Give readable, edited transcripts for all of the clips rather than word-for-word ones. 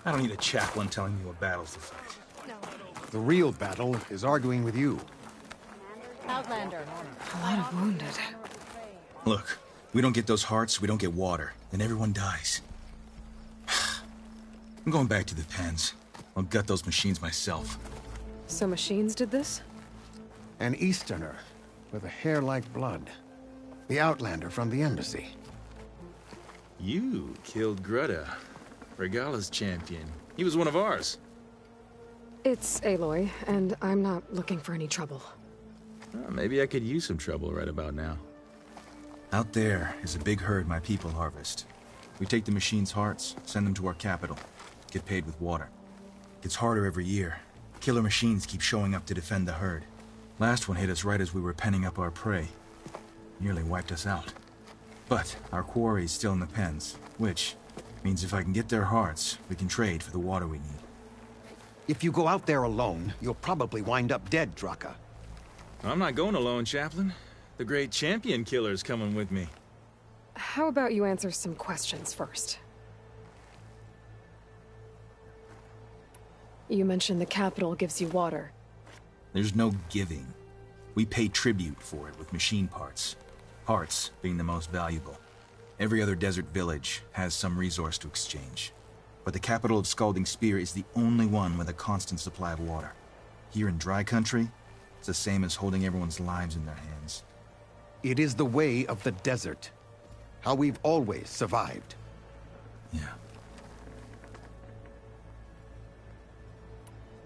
I don't need a chaplain telling me what battles to fight. The real battle is arguing with you. Outlander. A lot of wounded. Look, we don't get those hearts, we don't get water, then everyone dies. I'm going back to the pens. I'll gut those machines myself. So machines did this? An Easterner with a hair like blood. The Outlander from the embassy. You killed Greta, Regala's champion. He was one of ours. It's Aloy, and I'm not looking for any trouble. Well, maybe I could use some trouble right about now. Out there is a big herd my people harvest. We take the machines' hearts, send them to our capital, get paid with water. Gets harder every year. Killer machines keep showing up to defend the herd. Last one hit us right as we were penning up our prey. Nearly wiped us out. But our quarry is still in the pens, which means if I can get their hearts, we can trade for the water we need. If you go out there alone, you'll probably wind up dead, Draka. I'm not going alone, Chaplain. The great champion killer's coming with me. How about you answer some questions first? You mentioned the capital gives you water. There's no giving. We pay tribute for it with machine parts. Hearts being the most valuable. Every other desert village has some resource to exchange. But the capital of Scalding Spear is the only one with a constant supply of water. Here in dry country, it's the same as holding everyone's lives in their hands. It is the way of the desert. How we've always survived. Yeah.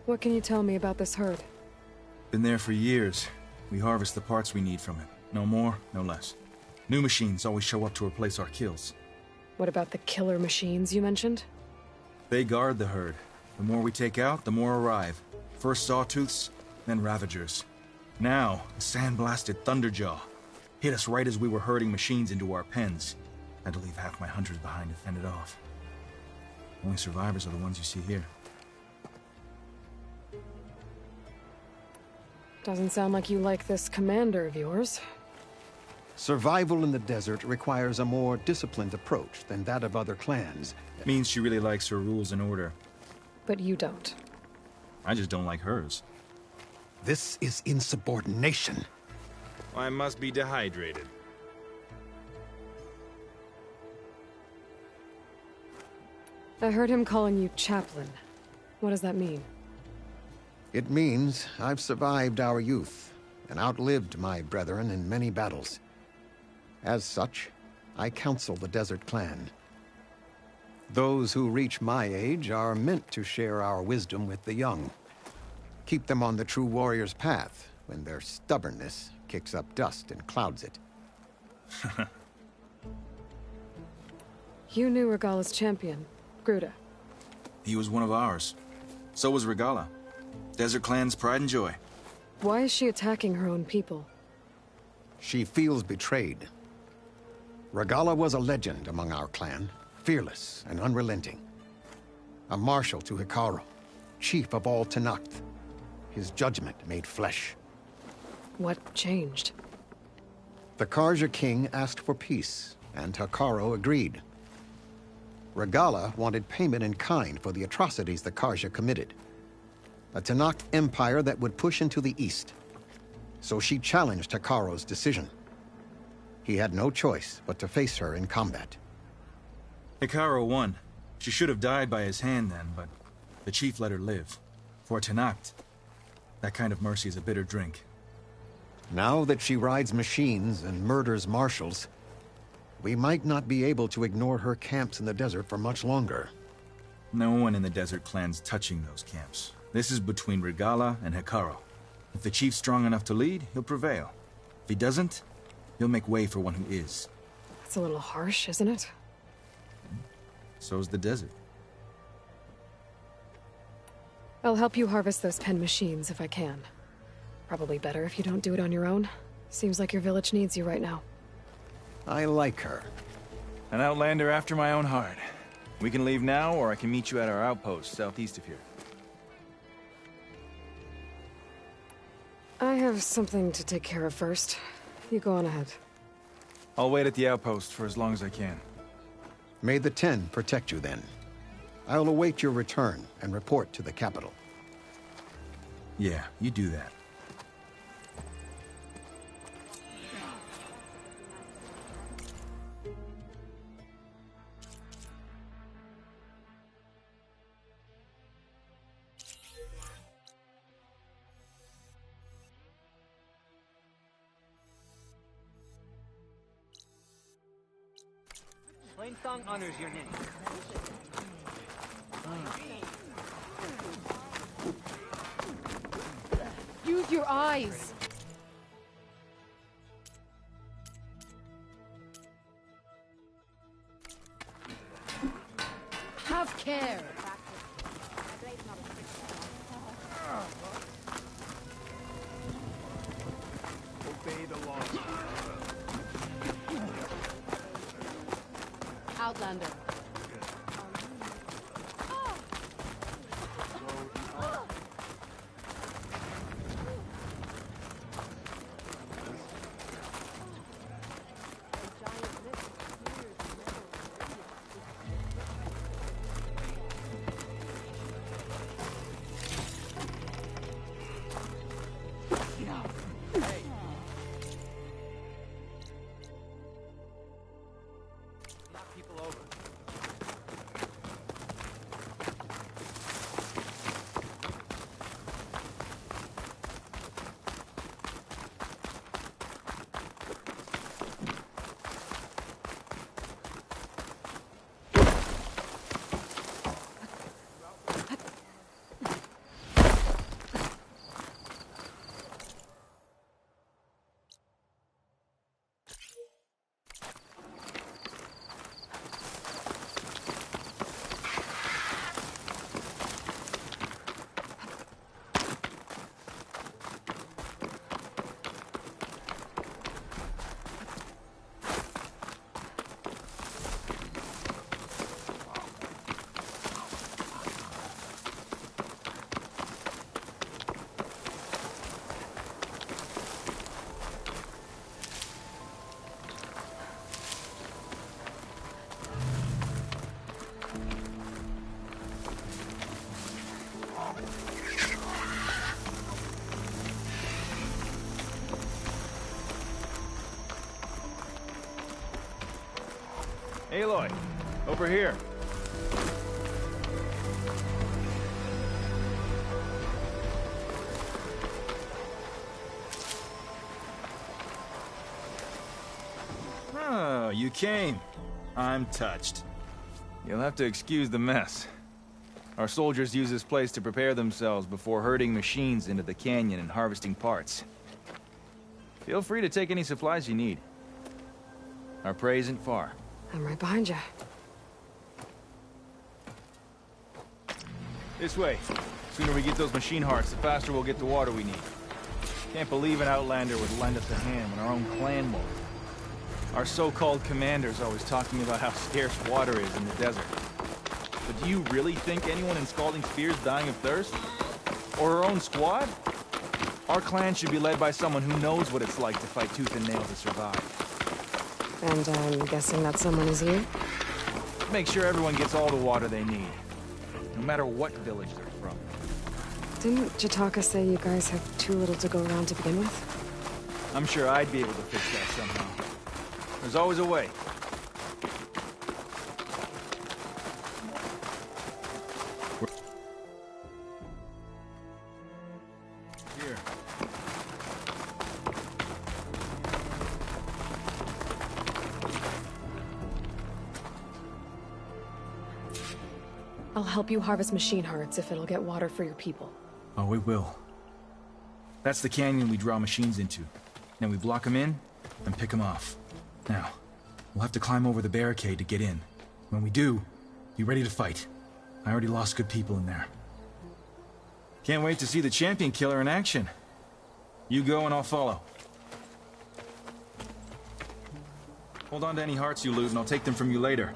What can you tell me about this herd? Been there for years. We harvest the parts we need from it. No more, no less. New machines always show up to replace our kills. What about the killer machines you mentioned? They guard the herd. The more we take out, the more arrive. First sawtooths, then ravagers. Now, a sand-blasted thunderjaw. Hit us right as we were herding machines into our pens. Had to leave half my hunters behind to fend it off. Only survivors are the ones you see here. Doesn't sound like you like this commander of yours. Survival in the desert requires a more disciplined approach than that of other clans. Means she really likes her rules and order. But you don't. I just don't like hers. This is insubordination. I must be dehydrated. I heard him calling you chaplain. What does that mean? It means I've survived our youth and outlived my brethren in many battles. As such, I counsel the Desert Clan. Those who reach my age are meant to share our wisdom with the young. Keep them on the true warrior's path when their stubbornness kicks up dust and clouds it. You knew Regala's champion, Gruda. He was one of ours. So was Regala. Desert Clan's pride and joy. Why is she attacking her own people? She feels betrayed. Regala was a legend among our clan, fearless and unrelenting. A marshal to Hikaru, chief of all Tenakth. His judgment made flesh. What changed? The Karja king asked for peace, and Hikaru agreed. Regala wanted payment in kind for the atrocities the Karja committed. A Tenakth empire that would push into the east. So she challenged Hikaru's decision. He had no choice but to face her in combat. Hikaru won. She should have died by his hand then, but the chief let her live. For Tenakth, that kind of mercy is a bitter drink. Now that she rides machines and murders marshals, we might not be able to ignore her camps in the desert for much longer. No one in the Desert Clan's touching those camps. This is between Regala and Hikaru. If the chief's strong enough to lead, he'll prevail. If he doesn't, he'll make way for one who is. That's a little harsh, isn't it? So's the desert. I'll help you harvest those pen machines if I can. Probably better if you don't do it on your own. Seems like your village needs you right now. I like her. An outlander after my own heart. We can leave now, or I can meet you at our outpost southeast of here. I have something to take care of first. You go on ahead. I'll wait at the outpost for as long as I can. May the Ten protect you then. I'll await your return and report to the capital. Yeah, you do that. Plain song honors your name. Use your eyes! Have care! Obey the law. Outlander. Knock people over. Aloy, over here. Oh, you came. I'm touched. You'll have to excuse the mess. Our soldiers use this place to prepare themselves before herding machines into the canyon and harvesting parts. Feel free to take any supplies you need. Our prey isn't far. I'm right behind you. This way. Sooner we get those machine hearts, the faster we'll get the water we need. Can't believe an Outlander would lend us a hand when our own clan won't. Our so-called commander's always talking about how scarce water is in the desert. But do you really think anyone in Scalding Spear's dying of thirst? Or our own squad? Our clan should be led by someone who knows what it's like to fight tooth and nail to survive. And I'm guessing that someone is you? Make sure everyone gets all the water they need, no matter what village they're from. Didn't Jataka say you guys have too little to go around to begin with? I'm sure I'd be able to fix that somehow. There's always a way. Here. I'll help you harvest machine hearts if it'll get water for your people. Oh, it will. That's the canyon we draw machines into. Then we block them in and pick them off. Now, we'll have to climb over the barricade to get in. When we do, be ready to fight. I already lost good people in there. Can't wait to see the champion killer in action. You go and I'll follow. Hold on to any hearts you loot and I'll take them from you later.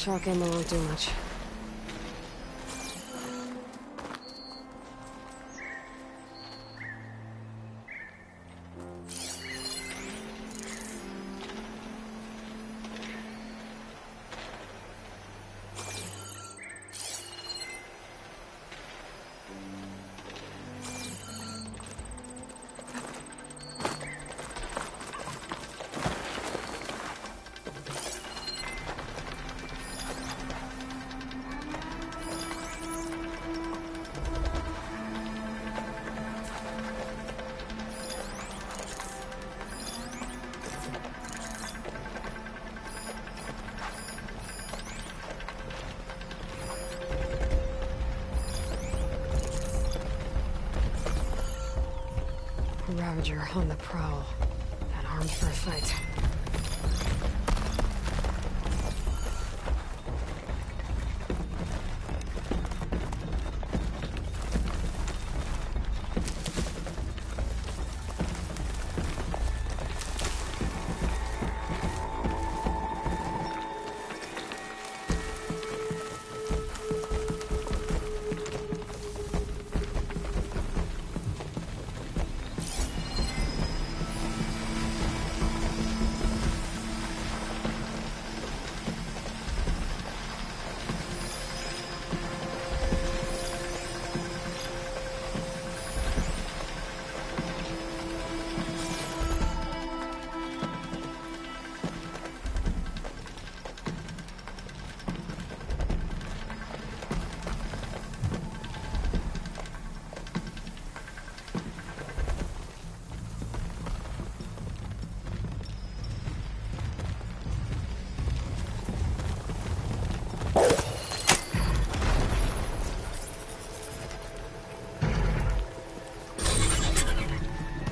Shock ammo won't do much. Ravager on the prowl, and armed for a fight.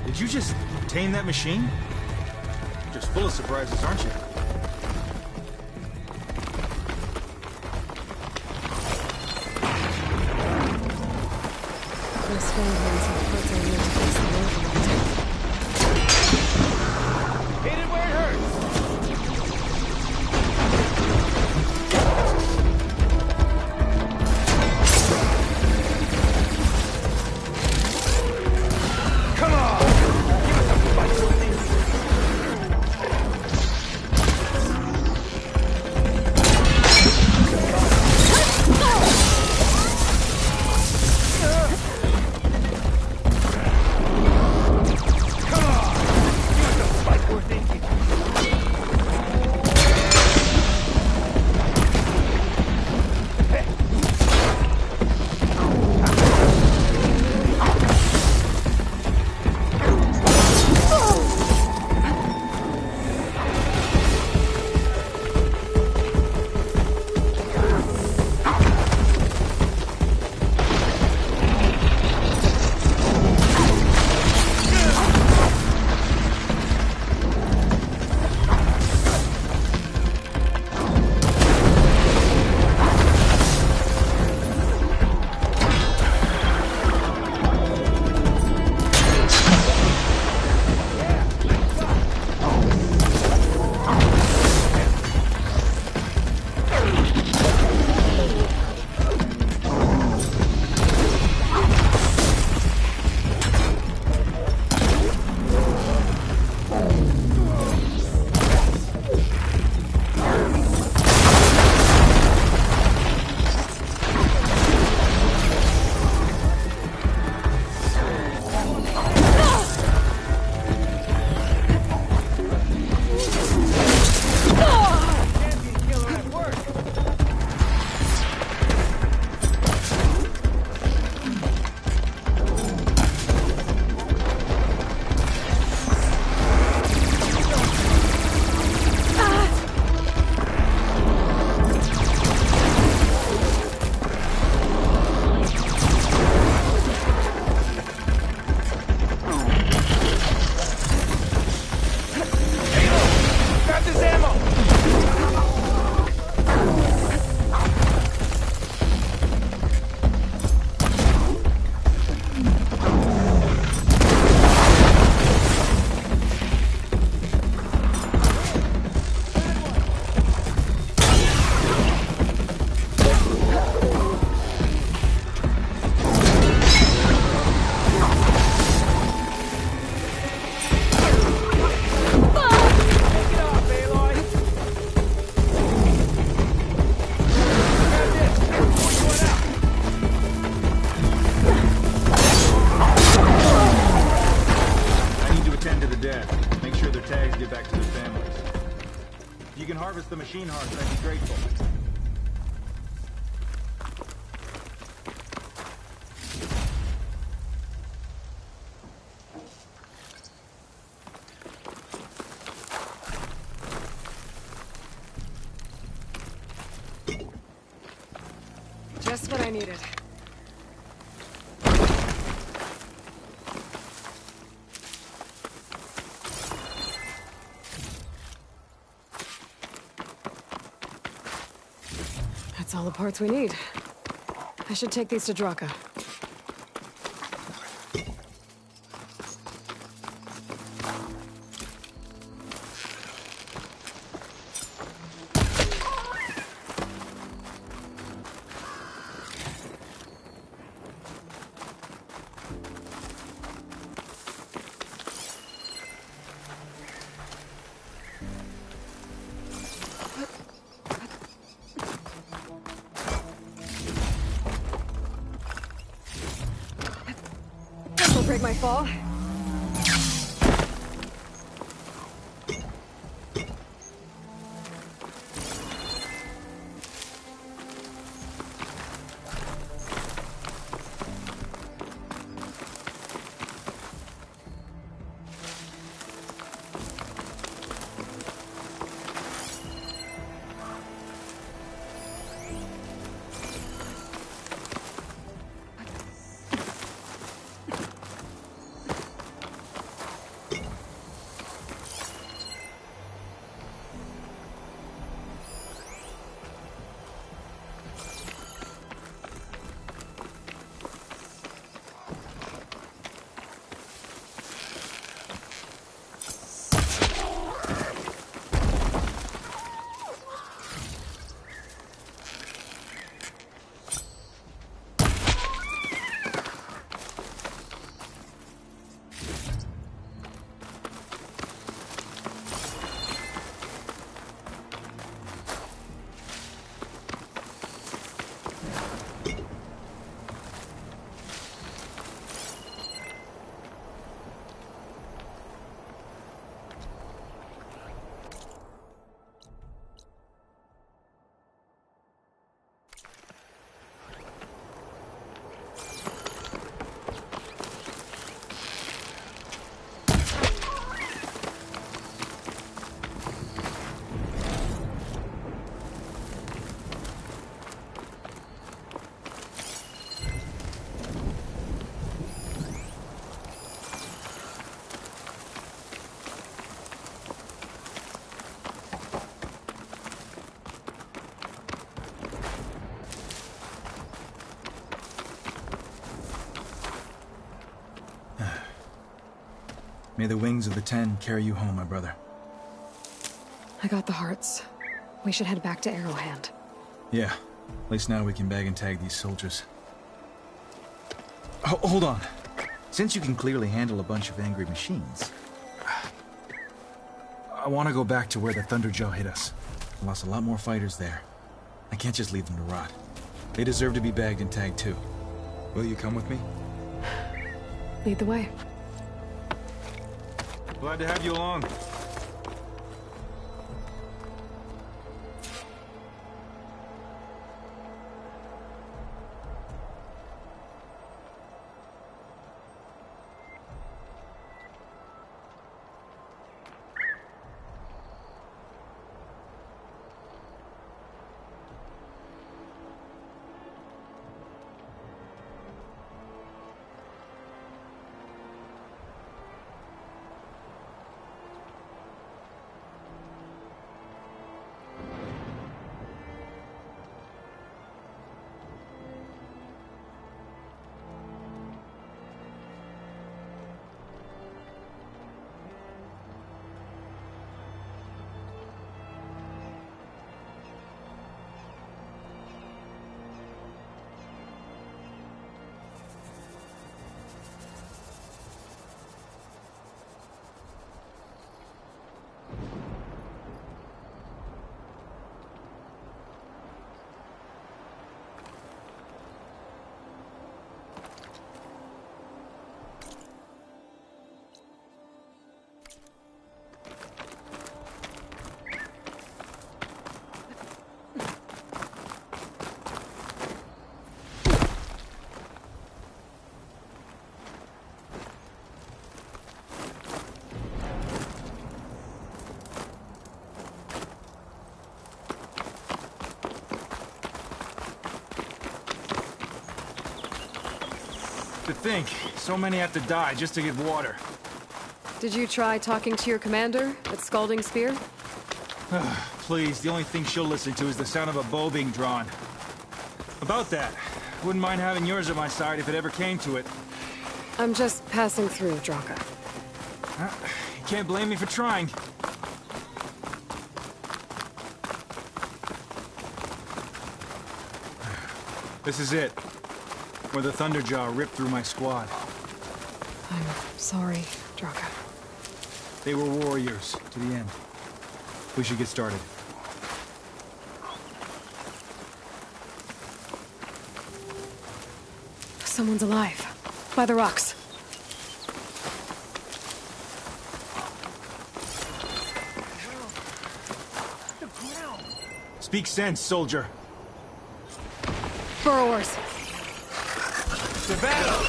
Did you just tame that machine? You're just full of surprises, aren't you? Those Spaniards have parts I need to fix the road. Hit it where it hurts! Come on! Give us a fight with this! the dead. Make sure their tags get back to their families. If you can harvest the machine hearts, I'd be grateful. Just what I needed. That's all the parts we need. I should take these to Draka. Don't break my fall. May the wings of the Ten carry you home, my brother. I got the hearts. We should head back to Arrowhand. Yeah. At least now we can bag and tag these soldiers. Hold on. Since you can clearly handle a bunch of angry machines, I want to go back to where the Thunderjaw hit us. I lost a lot more fighters there. I can't just leave them to rot. They deserve to be bagged and tagged too. Will you come with me? Lead the way. Glad to have you along. think. So many have to die just to get water. Did you try talking to your commander at Scalding Spear? Please, the only thing she'll listen to is the sound of a bow being drawn. About that, wouldn't mind having yours at my side if it ever came to it. I'm just passing through, Draka. You can't blame me for trying. This is it. Where the Thunderjaw ripped through my squad. I'm sorry, Draka. They were warriors to the end. We should get started. Someone's alive. By the rocks. Speak sense, soldier. Burrowers. To battle!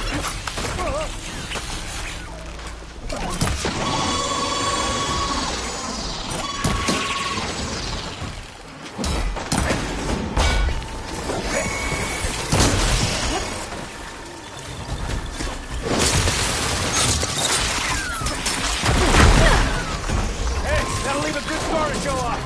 Hey, that'll leave a good scar to show off.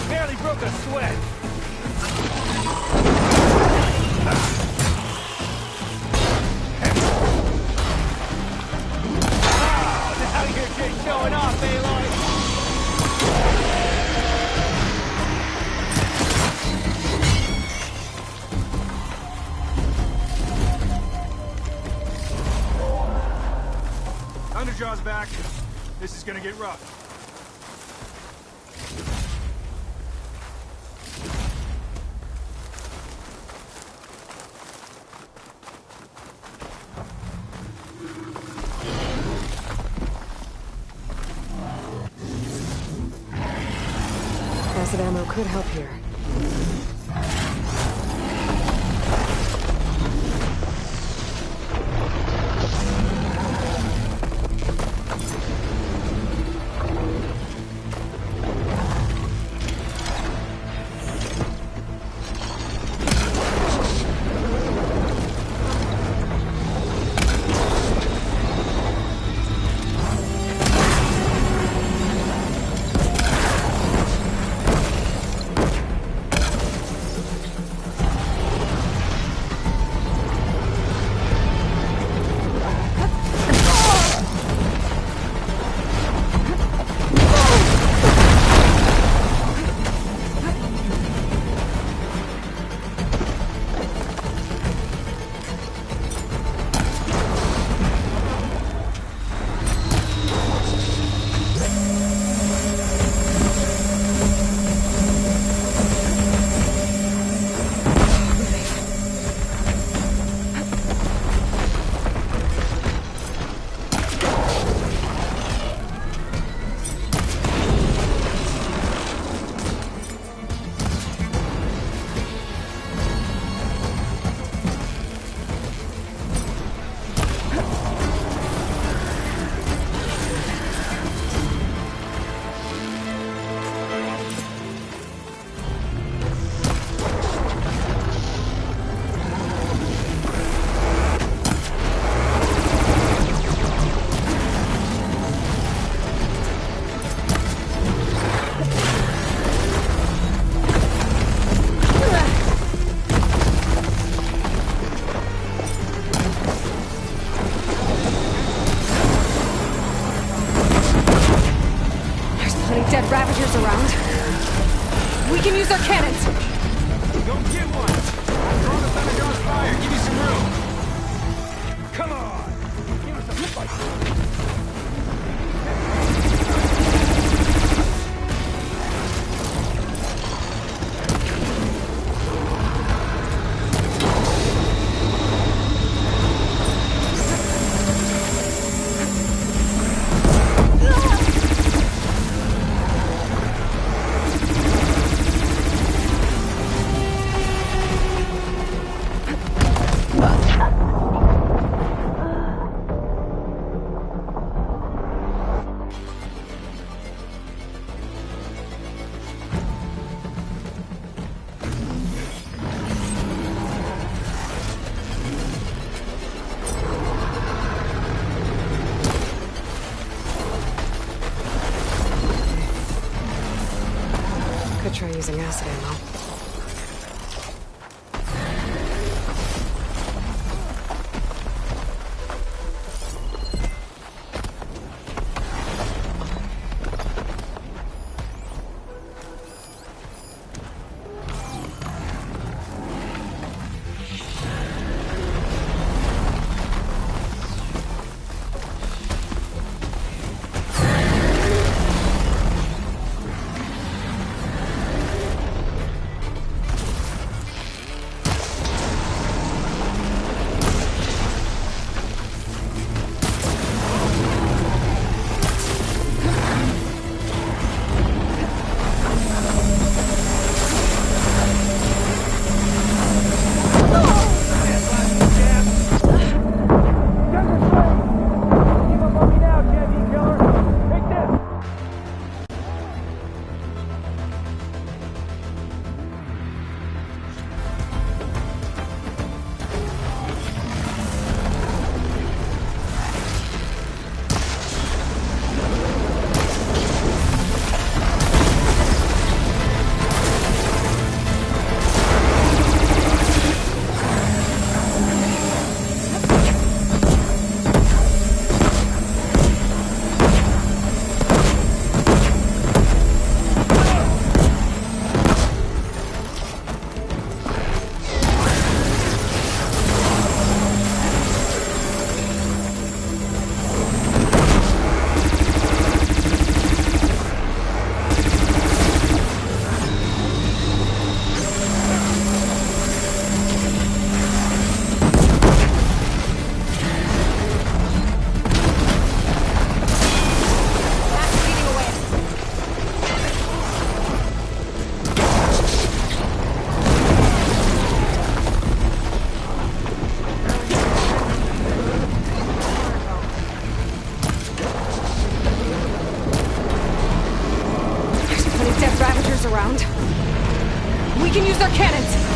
Barely broke a sweat. Now you're just showing off, Aloy. Thunderjaw's back. This is gonna get rough. Acid ammo could help here. Dead Ravagers around. We can use our cannons! Go get one! Throw the Thunderjaw's fire, give you some room! Come on! Give us a fight! using acid ammo. Around. We can use their cannons!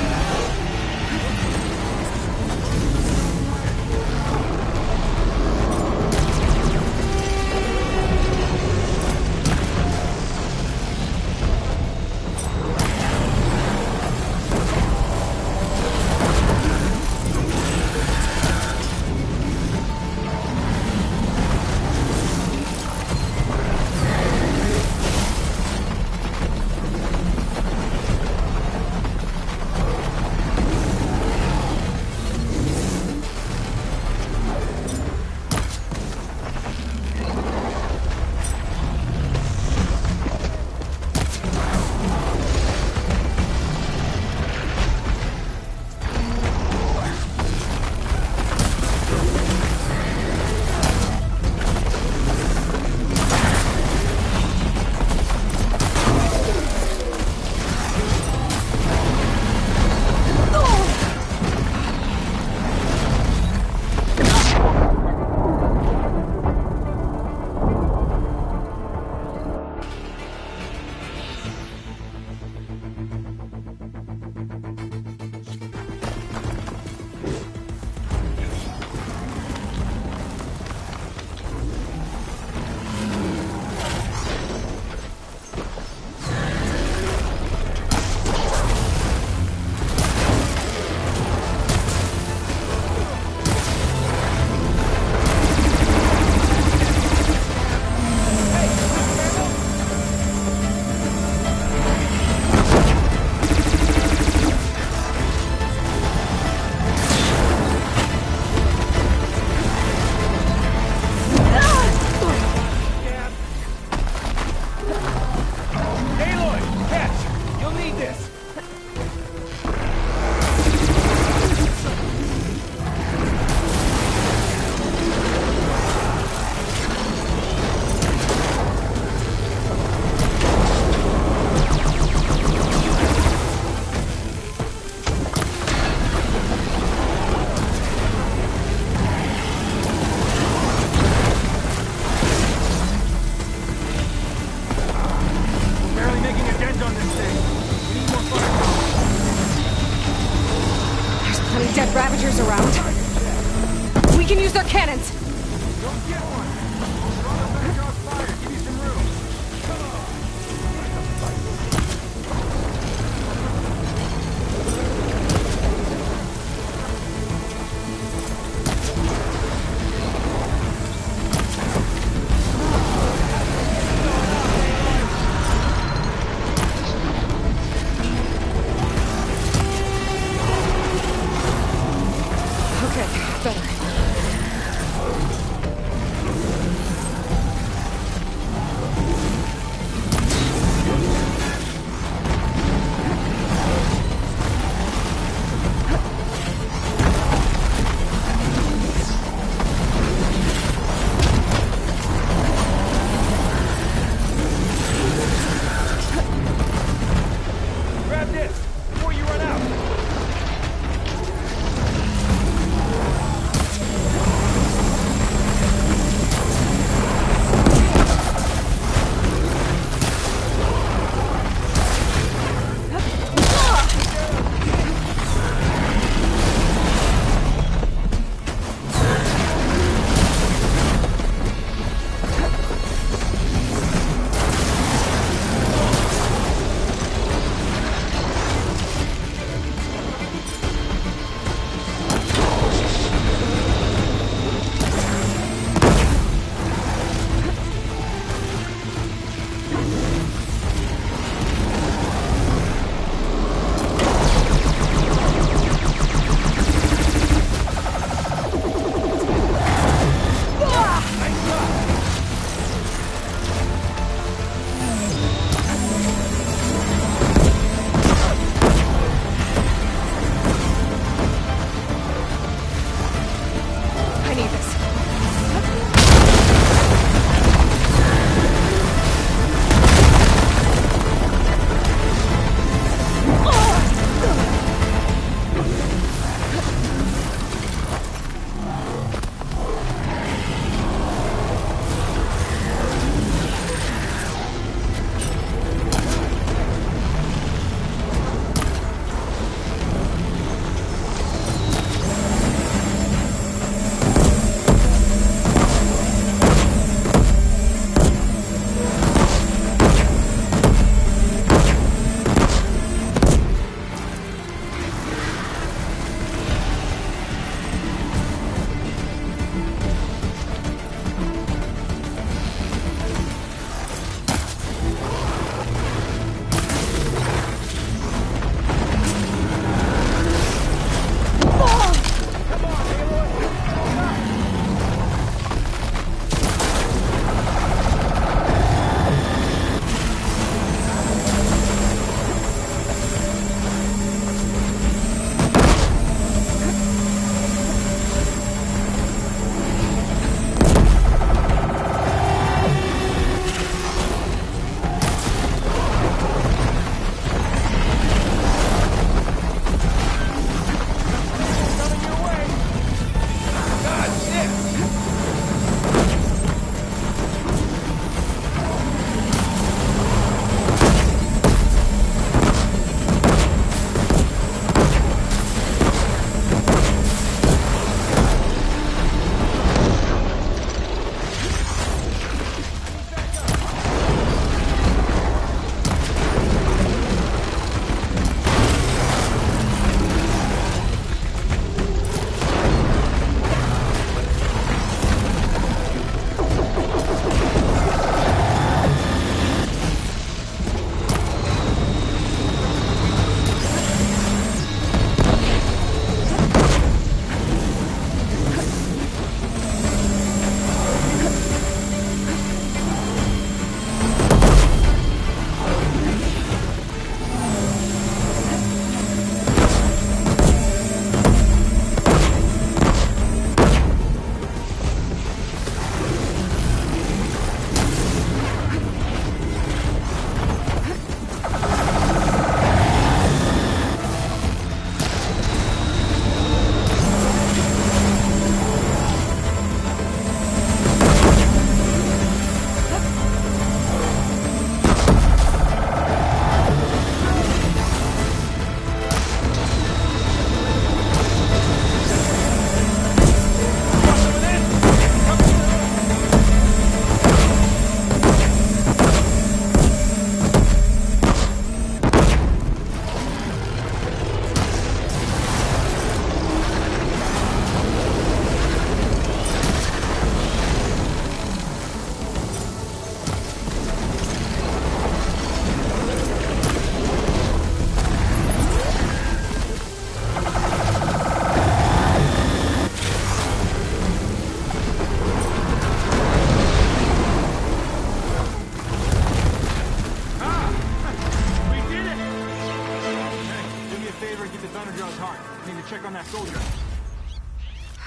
Dead Ravagers around. We can use their cannons! Don't get one! Throw the back off fire, give you some room. Come on! Okay, better. Grab this before you run out.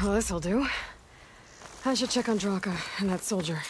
Well, this'll do. I should check on Draka and that soldier.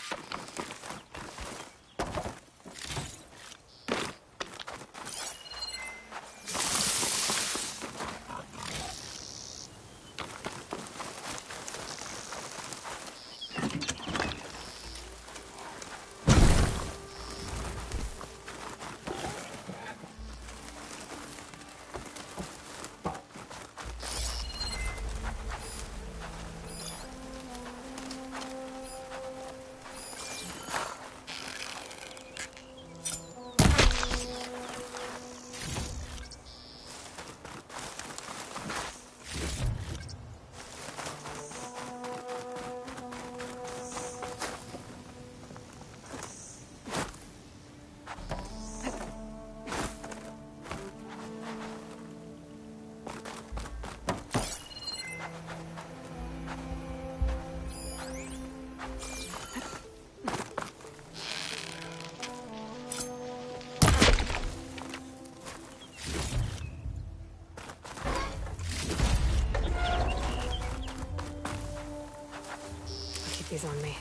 These on me.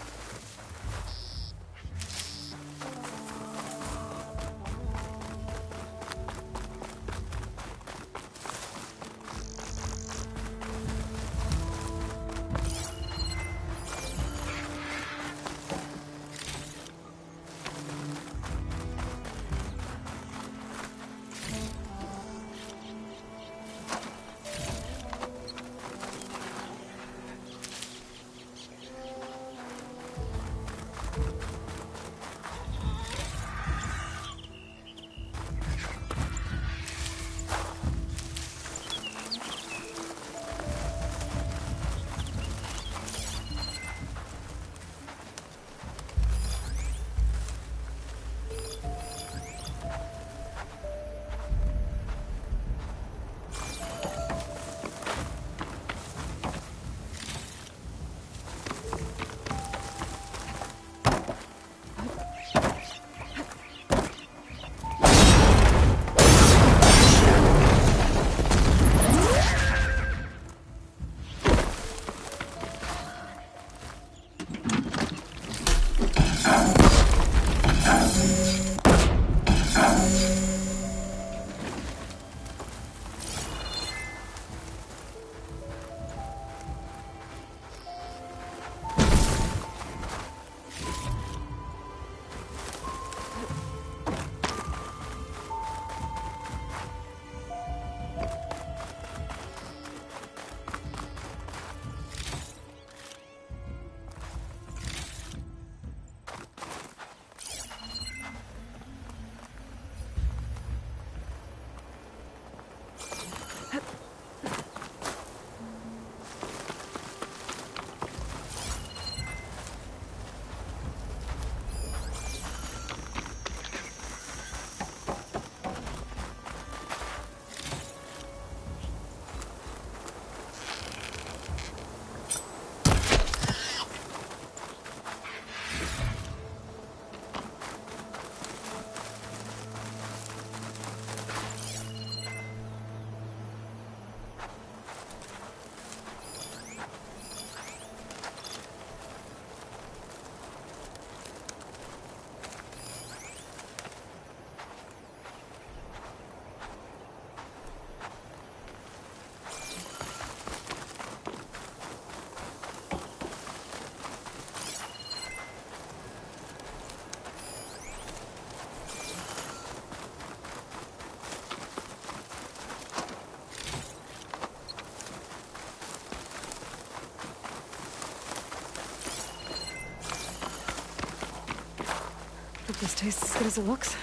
Hope this tastes as good as it looks.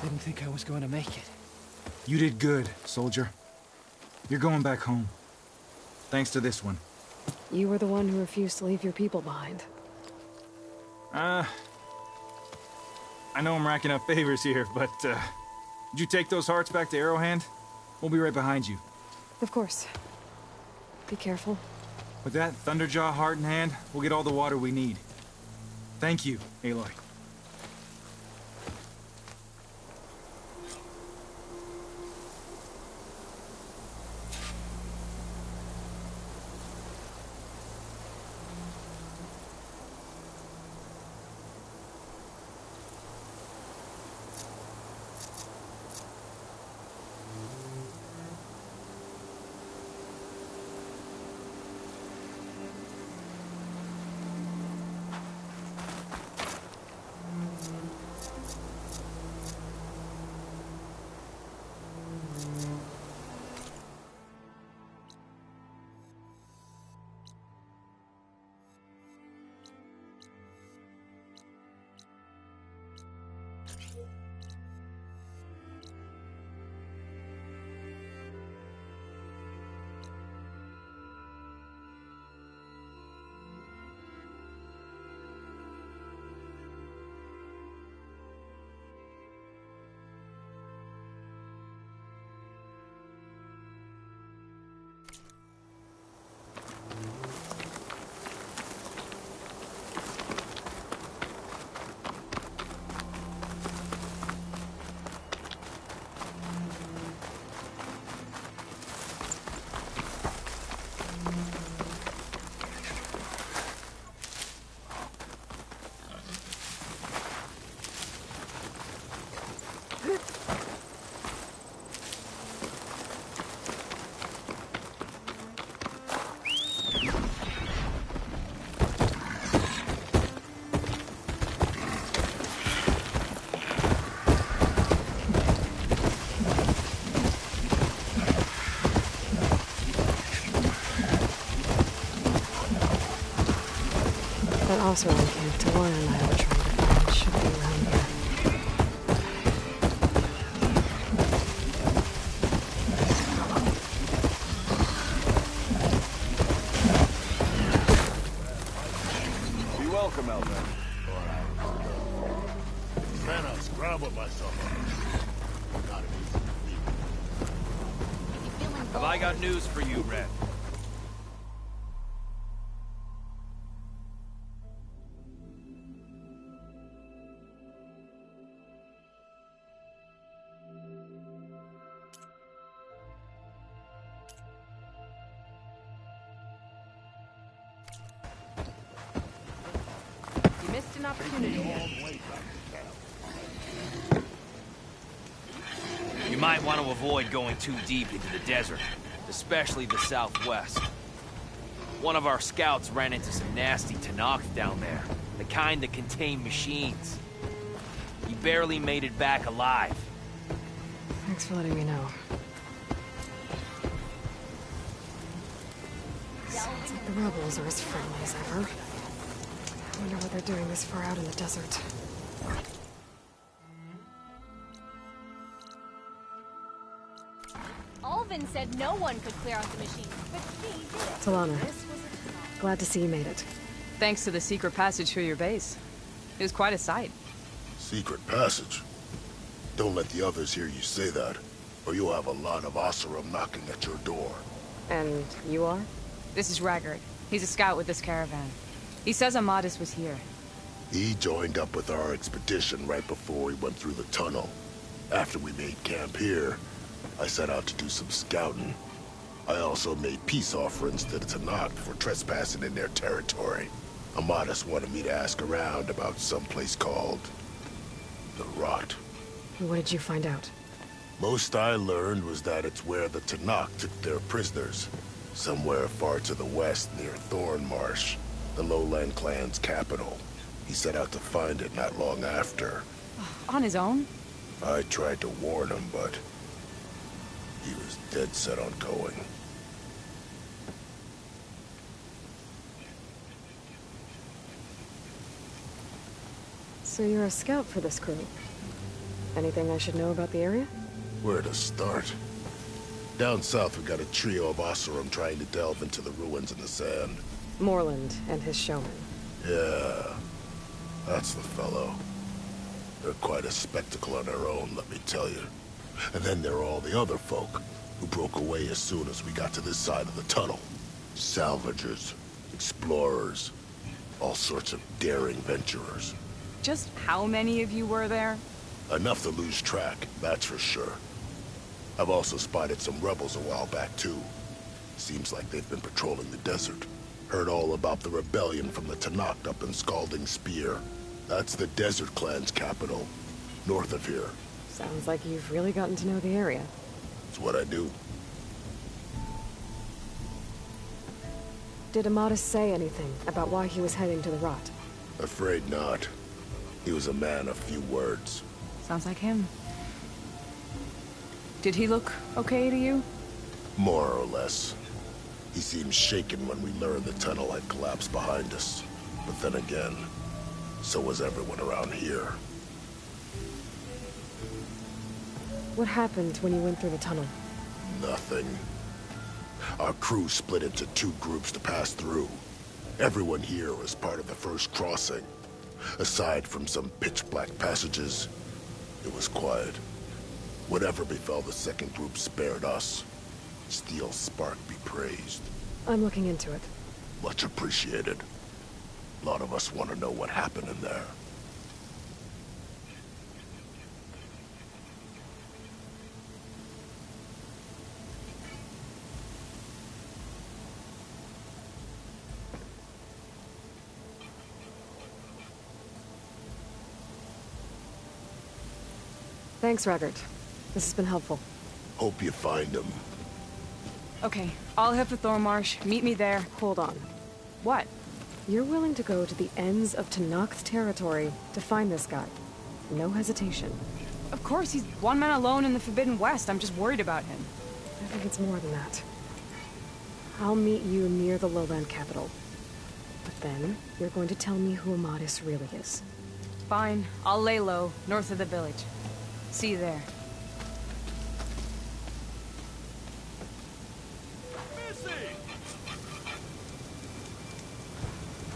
Didn't think I was going to make it. You did good, soldier. You're going back home. Thanks to this one. You were the one who refused to leave your people behind. I know I'm racking up favors here, but, did you take those hearts back to Arrowhand? We'll be right behind you. Of course. Be careful. With that Thunderjaw heart in hand, we'll get all the water we need. Thank you, Aloy. That Osram camp Tawana and I were trying to find should be around here. Be welcome, Elvin. Man, I scrambled myself up. Gotta be some sleep. Have I got news for you, Red? You missed an opportunity. You might want to avoid going too deep into the desert, especially the southwest. One of our scouts ran into some nasty Tanakh down there, the kind that contain machines. He barely made it back alive. Thanks for letting me know. Sounds like the rebels are as friendly as ever. I wonder what they're doing this far out in the desert. Alvin said no one could clear out the machine, but she did it. Talana, glad to see you made it. Thanks to the secret passage through your base. It was quite a sight. Secret passage? Don't let the others hear you say that, or you'll have a lot of Oseram knocking at your door. And you are? This is Raggard. He's a scout with this caravan. He says Amadis was here. He joined up with our expedition right before we went through the tunnel. After we made camp here, I set out to do some scouting. I also made peace offerings to the Tanakh for trespassing in their territory. Amadis wanted me to ask around about some place called the Rot. What did you find out? Most I learned was that it's where the Tanakh took their prisoners. Somewhere far to the west near Thornmarsh, the lowland clan's capital. He set out to find it not long after. On his own? I tried to warn him, but he was dead set on going. So you're a scout for this crew. Anything I should know about the area? Where to start? Down south, we got a trio of Oseram trying to delve into the ruins in the sand. Moreland and his showman. Yeah, that's the fellow. They're quite a spectacle on their own, let me tell you. And then there are all the other folk, who broke away as soon as we got to this side of the tunnel. Salvagers, explorers, all sorts of daring venturers. Just how many of you were there? Enough to lose track, that's for sure. I've also spotted some rebels a while back, too. Seems like they've been patrolling the desert. Heard all about the rebellion from the Tanakh up in Scalding Spear. That's the Desert Clan's capital, north of here. Sounds like you've really gotten to know the area. It's what I do. Did Amadis say anything about why he was heading to the Rot? Afraid not. He was a man of few words. Sounds like him. Did he look okay to you? More or less. He seemed shaken when we learned the tunnel had collapsed behind us. But then again, so was everyone around here. What happened when you went through the tunnel? Nothing. Our crew split into two groups to pass through. Everyone here was part of the first crossing. Aside from some pitch-black passages, it was quiet. Whatever befell the second group spared us. Steel Spark be praised. I'm looking into it. Much appreciated. A lot of us want to know what happened in there. Thanks, Raggard. This has been helpful. Hope you find him. Okay, I'll head for Thornmarsh. Meet me there. Hold on. What? You're willing to go to the ends of Tanakh's territory to find this guy. No hesitation. Of course, he's one man alone in the Forbidden West. I'm just worried about him. I think it's more than that. I'll meet you near the lowland capital. But then, you're going to tell me who Amadis really is. Fine. I'll lay low, north of the village. See you there.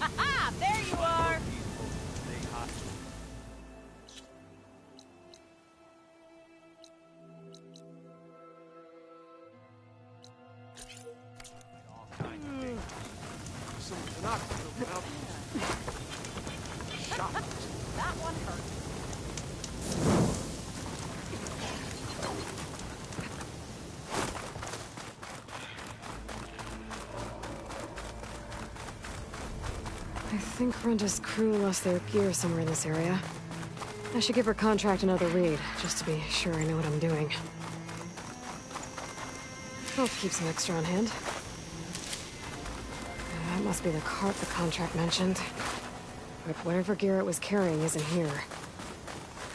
Haha! There you are! That one hurt. I think Brenda's crew lost their gear somewhere in this area. I should give her contract another read, just to be sure I know what I'm doing. I'll keep some extra on hand. That must be the cart the contract mentioned. But whatever gear it was carrying isn't here.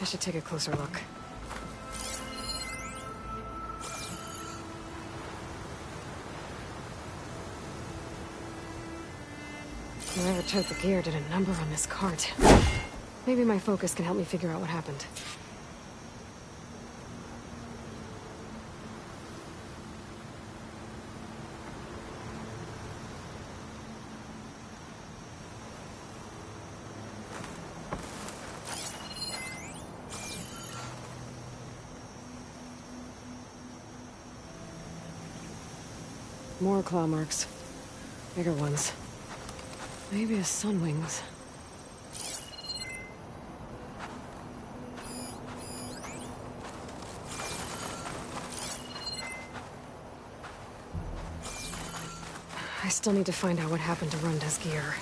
I should take a closer look. Whoever towed the gear did a number on this cart. Maybe my focus can help me figure out what happened. More claw marks. Bigger ones. Maybe a sunwings. I still need to find out what happened to Runda's gear.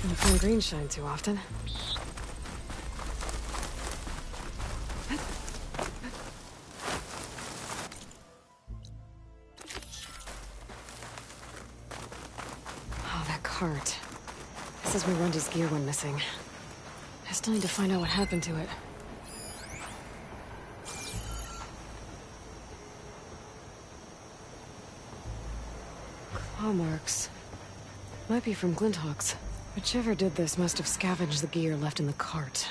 Don't find green shine too often. Oh, that cart. This is where Runda's gear went missing. I still need to find out what happened to it. Claw marks. Might be from Glinthawks. Whichever did this must have scavenged the gear left in the cart.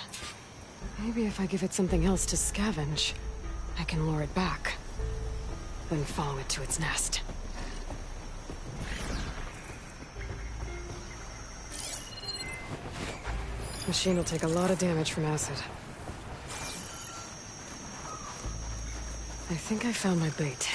Maybe if I give it something else to scavenge, I can lure it back. Then follow it to its nest. Machine will take a lot of damage from acid. I think I found my bait.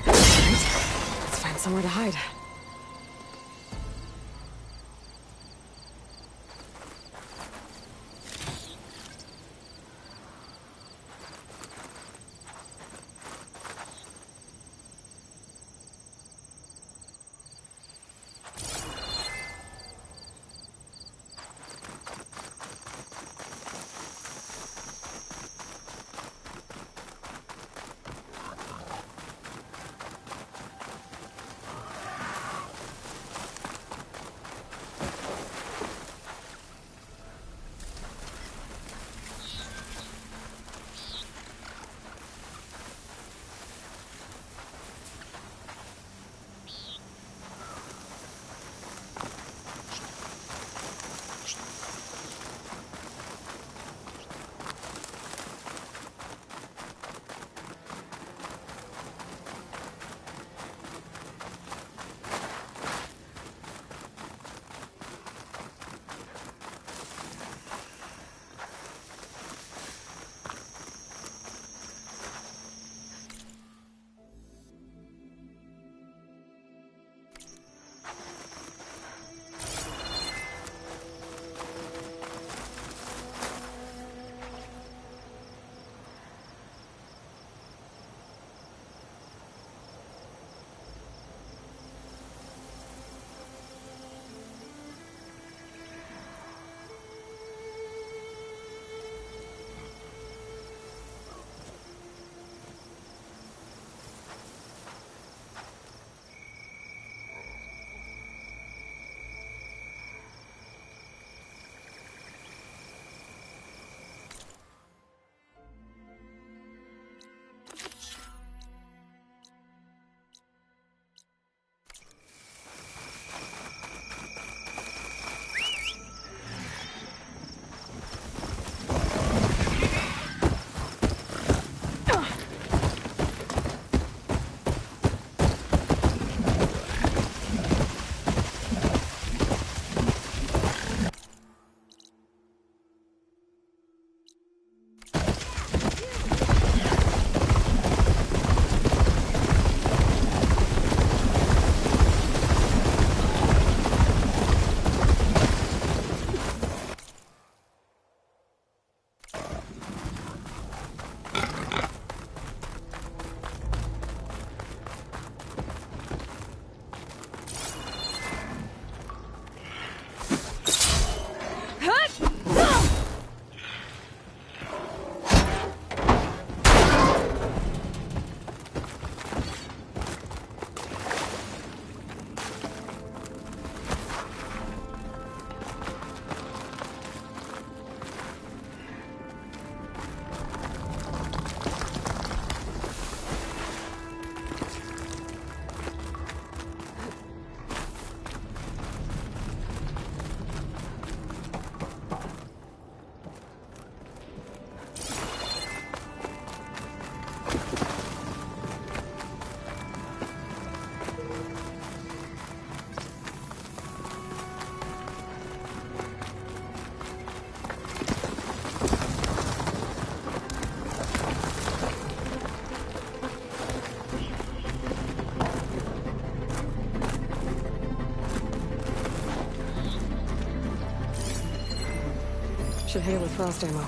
Let's find somewhere to hide. Should hit it with frost ammo.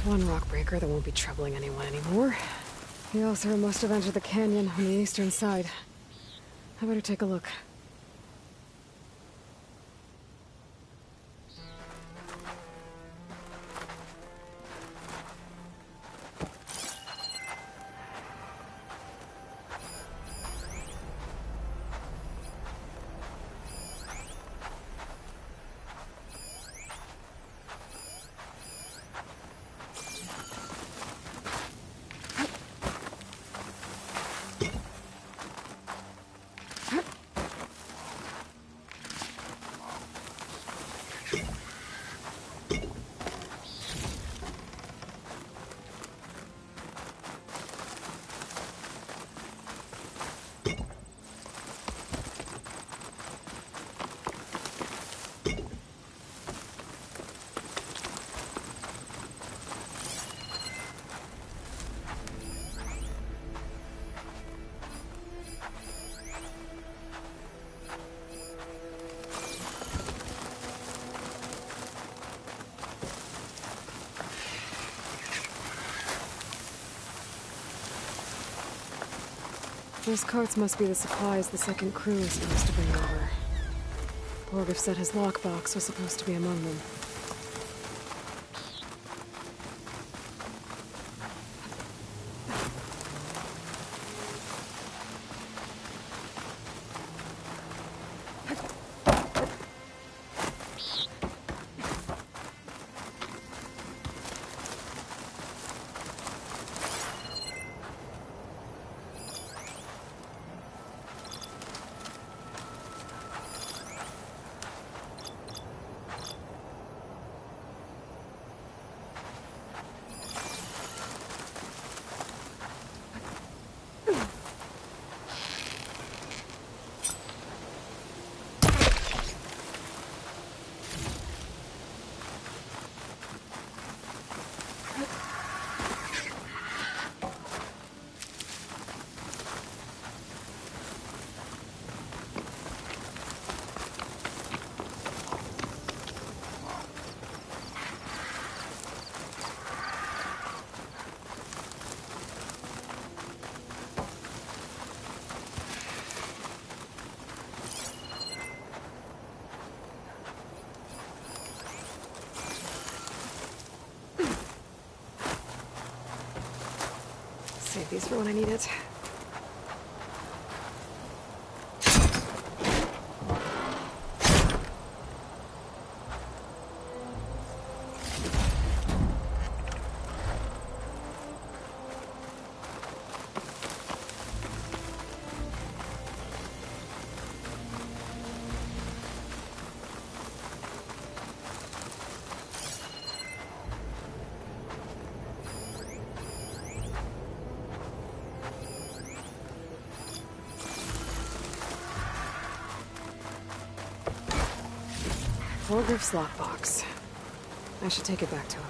One rock breaker that won't be troubling anyone anymore. The Othra must have entered the canyon on the eastern side. I better take a look. Those carts must be the supplies the second crew is supposed to bring over. Borgif said his lockbox was supposed to be among them. Save these for when I need it. Borgif's lockbox. I should take it back to him.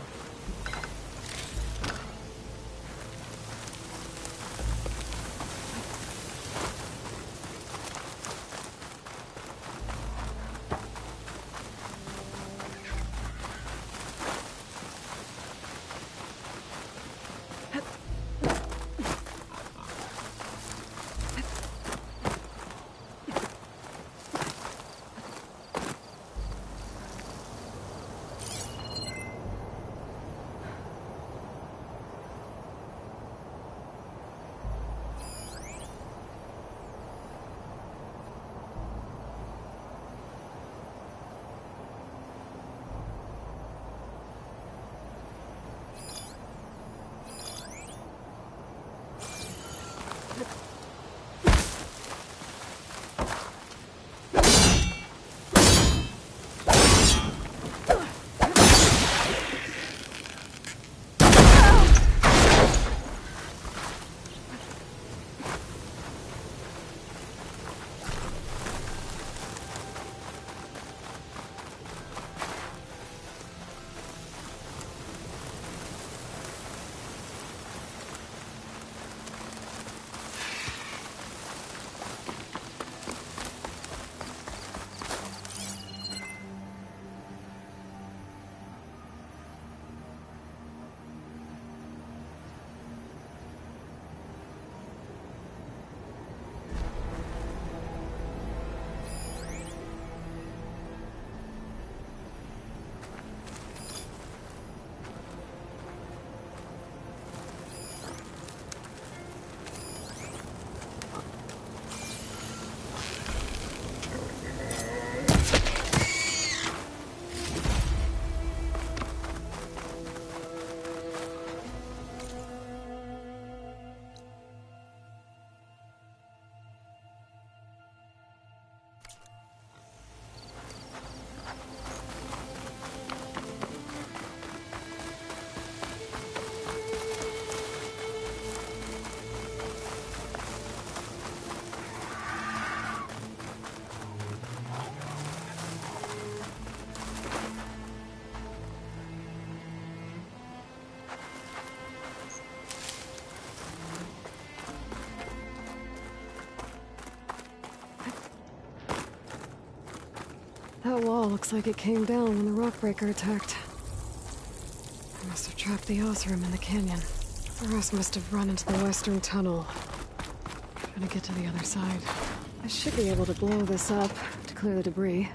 That wall looks like it came down when the rockbreaker attacked. I must have trapped the Osram in the canyon. The rest must have run into the western tunnel. Trying to get to the other side. I should be able to blow this up to clear the debris.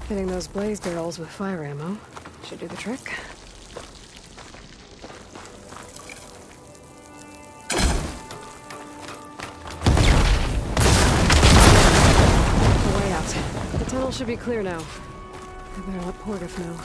Hitting those blaze barrels with fire ammo should do the trick. Way out. The tunnel should be clear now. I better let Portiff know.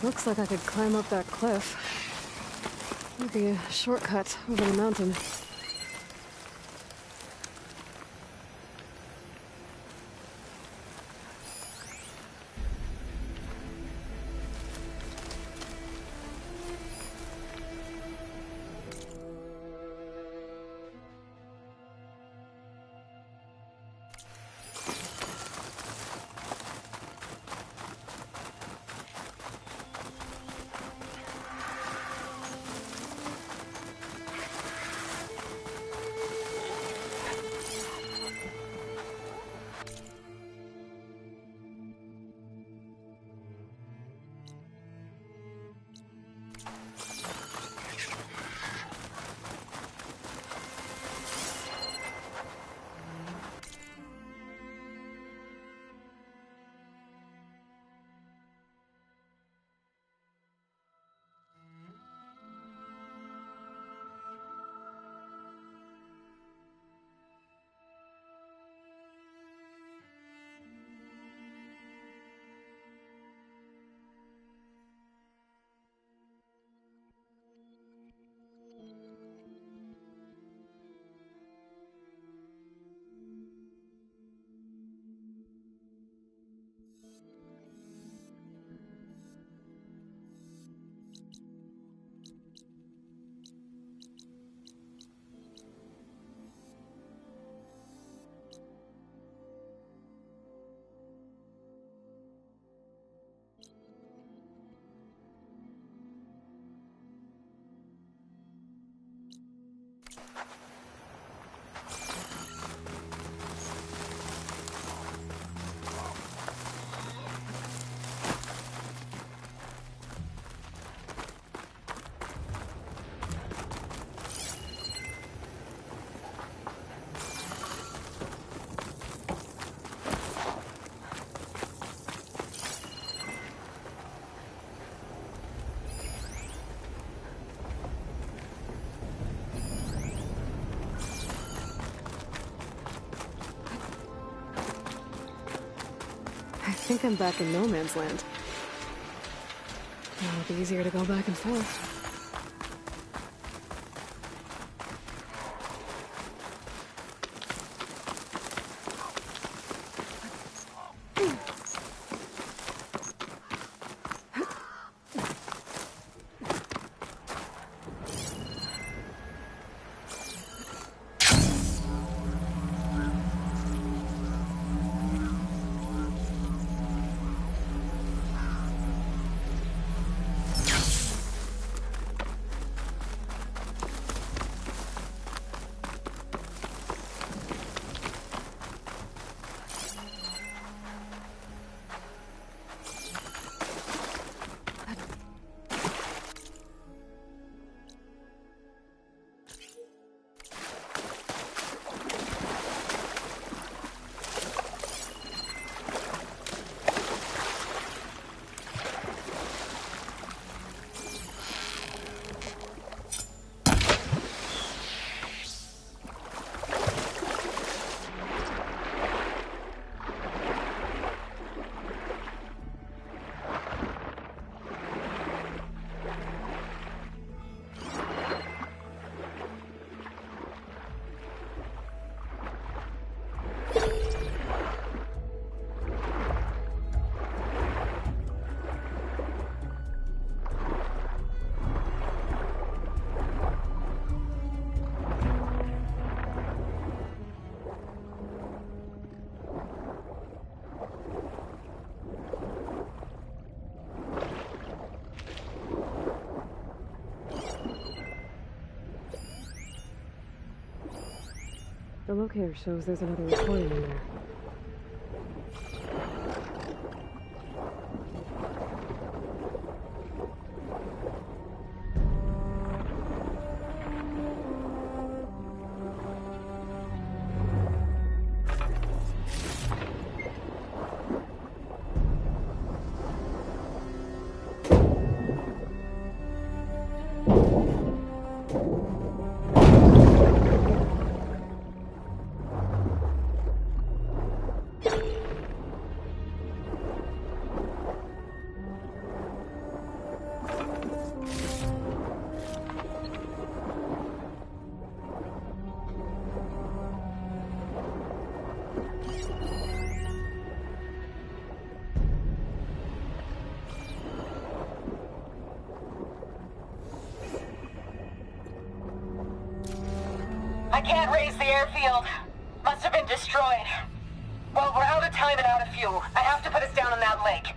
Looks like I could climb up that cliff. Would be a shortcut over the mountain. I think I'm back in no man's land. lot easier to go back and forth. The locator shows there's another recording in there. I can't raise the airfield. Must have been destroyed. Well, we're out of time and out of fuel. I have to put us down on that lake.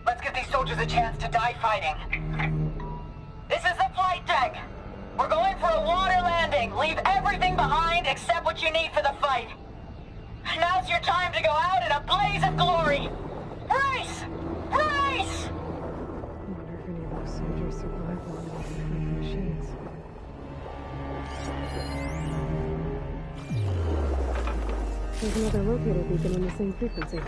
Let's give these soldiers a chance to die fighting. This is the flight deck. We're going for a water landing. Leave everything behind except what you need for the fight. Now's your time to go out in a blaze of glory. Brace! Brace! I wonder if any of those soldiers survived long enough to fight the machines. There's another locator beacon on the same frequency.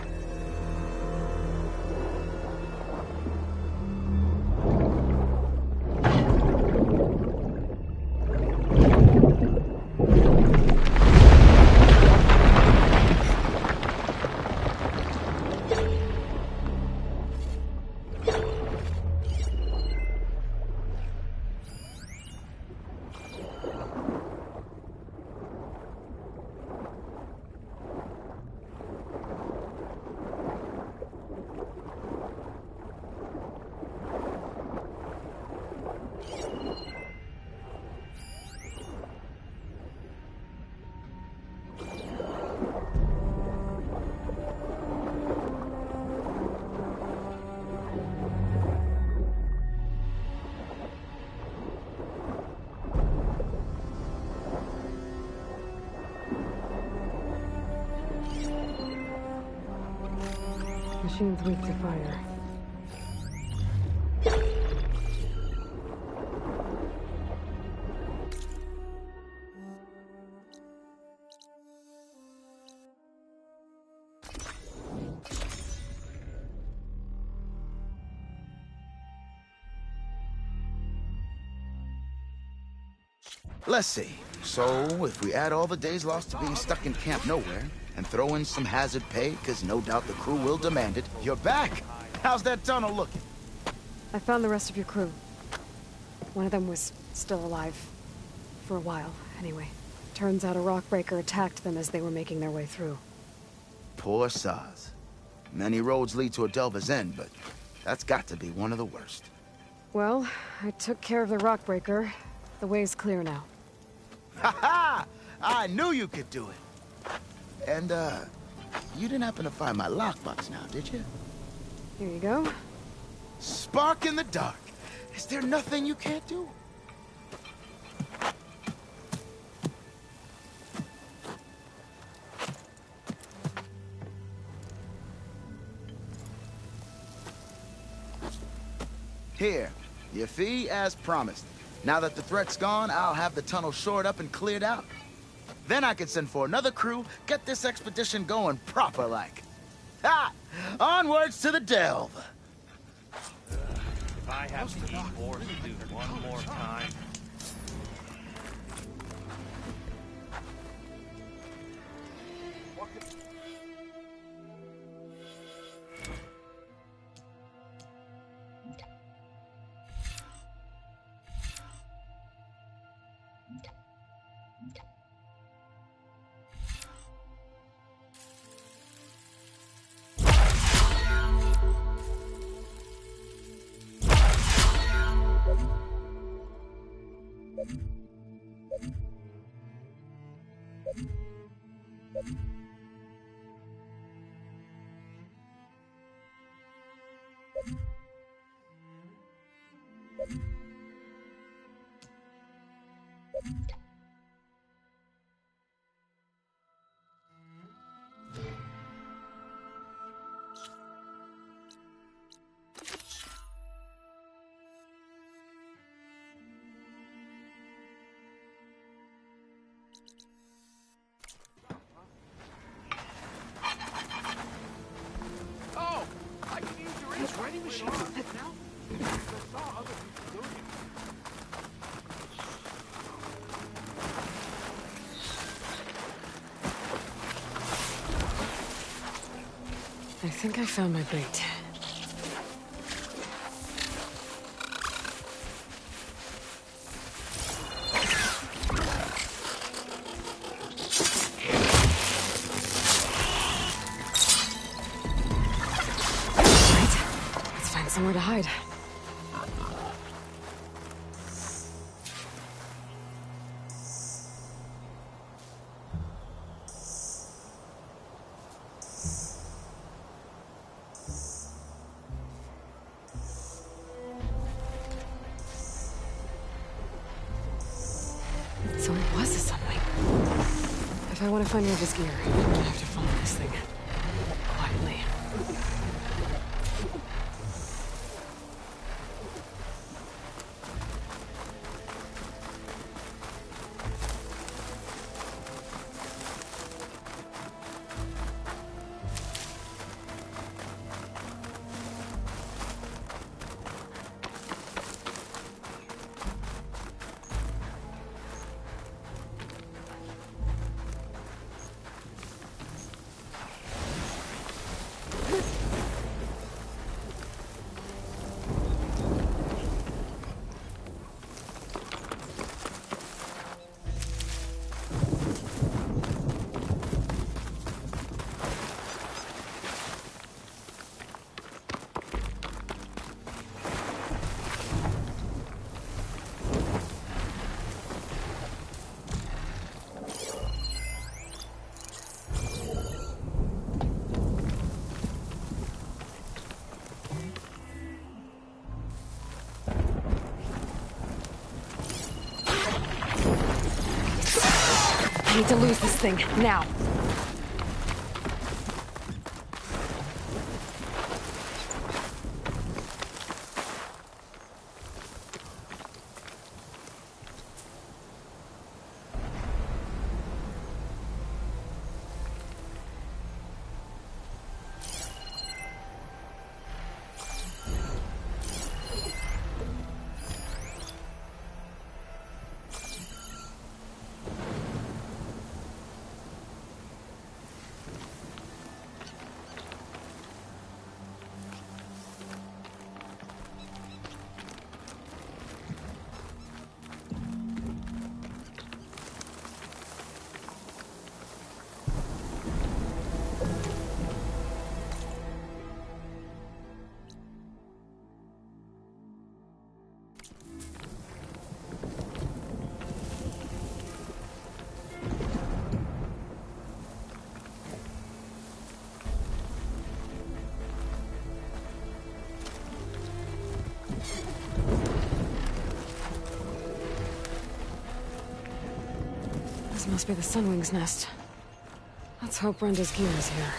Machine's weak to fire. Let's see. So, if we add all the days lost to being stuck in Camp Nowhere, and throw in some hazard pay, because no doubt the crew will demand it, you're back! How's that tunnel looking? I found the rest of your crew. One of them was still alive. For a while, anyway. Turns out a rockbreaker attacked them as they were making their way through. Poor Saz. Many roads lead to a Delver's End, but that's got to be one of the worst. Well, I took care of the rockbreaker. The way's clear now. Ha ha! I knew you could do it! And, you didn't happen to find my lockbox now, did you? Here you go. Spark in the dark. Is there nothing you can't do? Here, your fee as promised. Now that the threat's gone, I'll have the tunnel shored up and cleared out. Then I can send for another crew, get this expedition going proper-like. Ha! Onwards to the delve! If I have to eat horse stew one more time... I think I found my bait. Right. Let's find somewhere to hide. So it was a sunlight. If I want to find Riva's gear, I'm gonna have to follow this thing. Quietly. I need to lose this thing, now. This must be the Sunwing's nest. Let's hope Brenda's gear is here.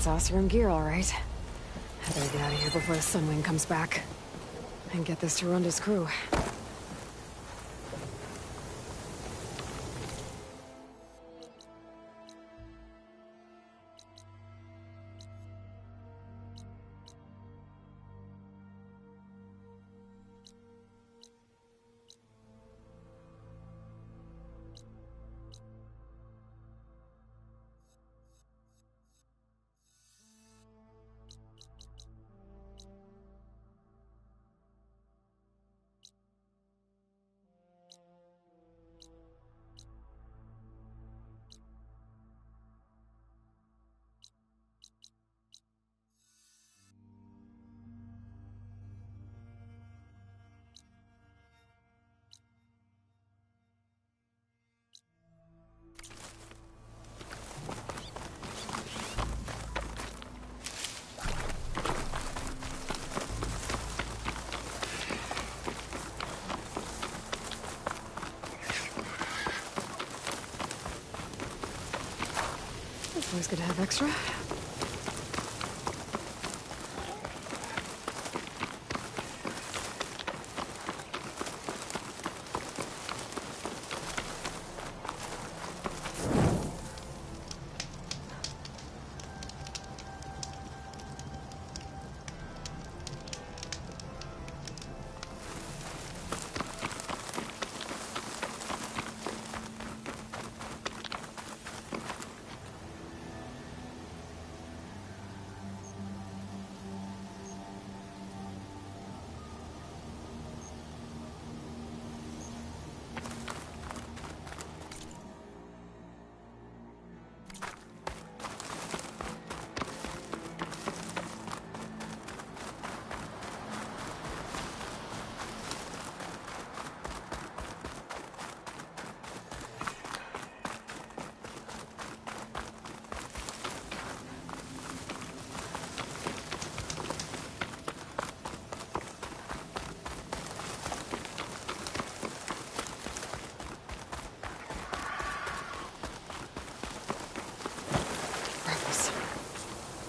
That's Oseram gear, all right. I better get out of here before the Sunwing comes back. And get this to Runda's crew. Always good to have extra.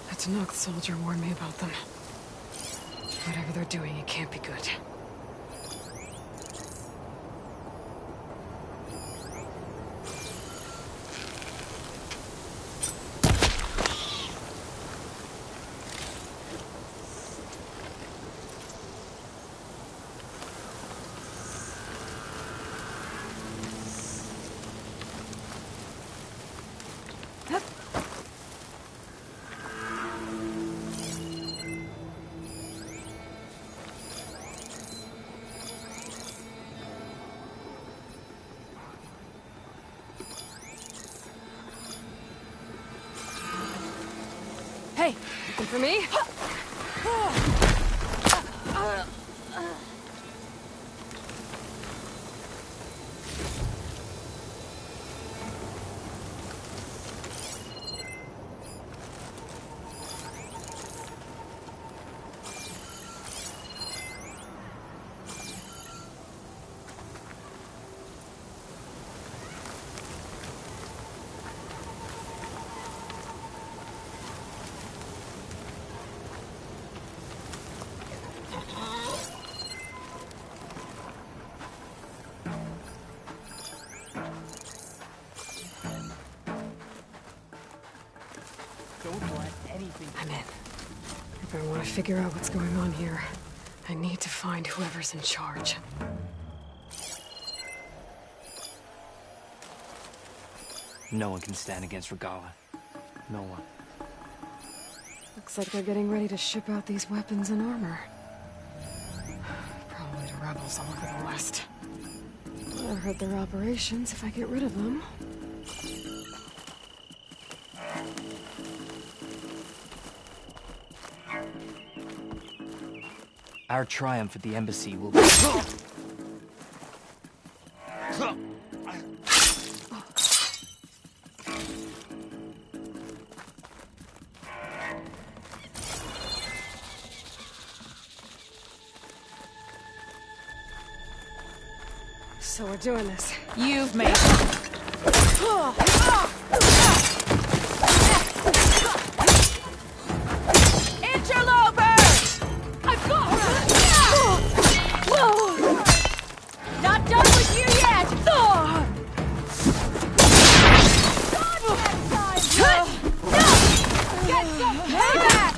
That Noct soldier warned me about them. Whatever they're doing, it can't be good. Hey, looking for me? I'm in. If I want to figure out what's going on here, I need to find whoever's in charge. No one can stand against Regala. No one. Looks like they're getting ready to ship out these weapons and armor. Probably to rebels all over the West. I'll hurt their operations if I get rid of them. Our triumph at the embassy will be... So we're doing this. You've made interlopers! I've got her! Whoa! Not done with you yet! Get some payback!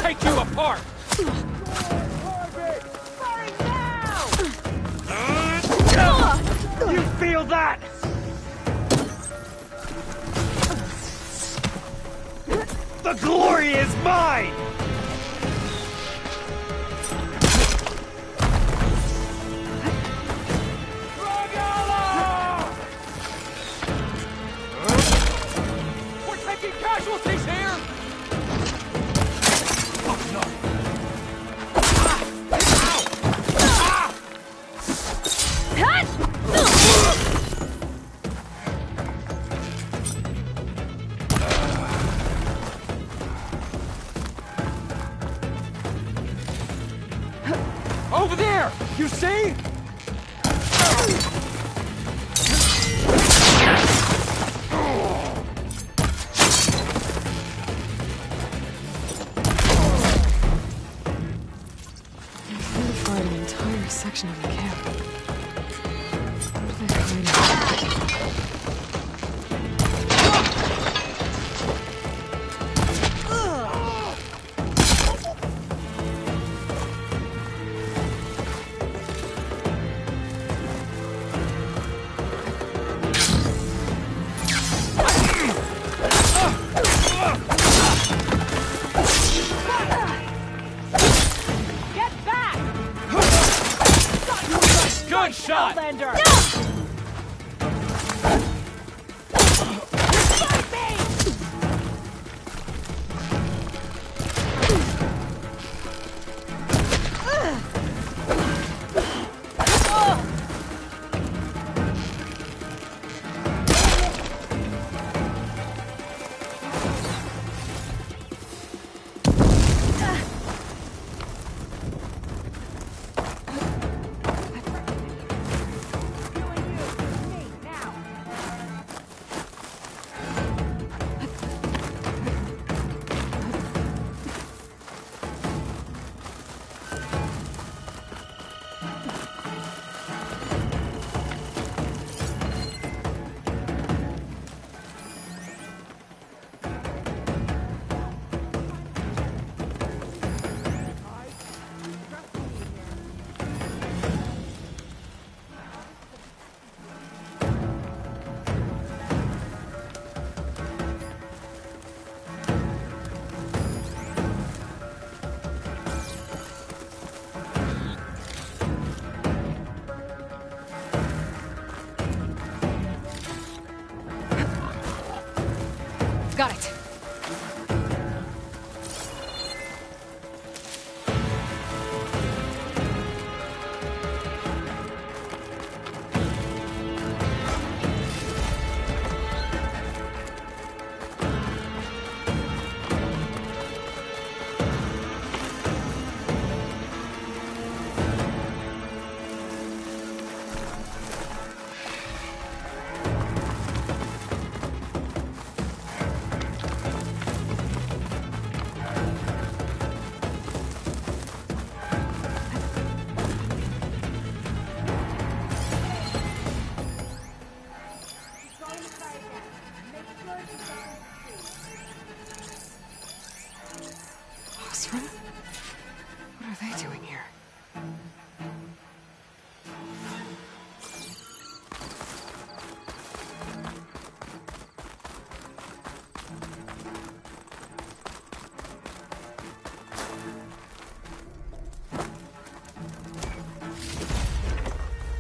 Take you apart! You feel that? The glory is mine! We're taking casualties here! Over there! You see? They fortified an entire section of the camp. What are they hiding? Good shot! Outlander! Got it. What are they doing here?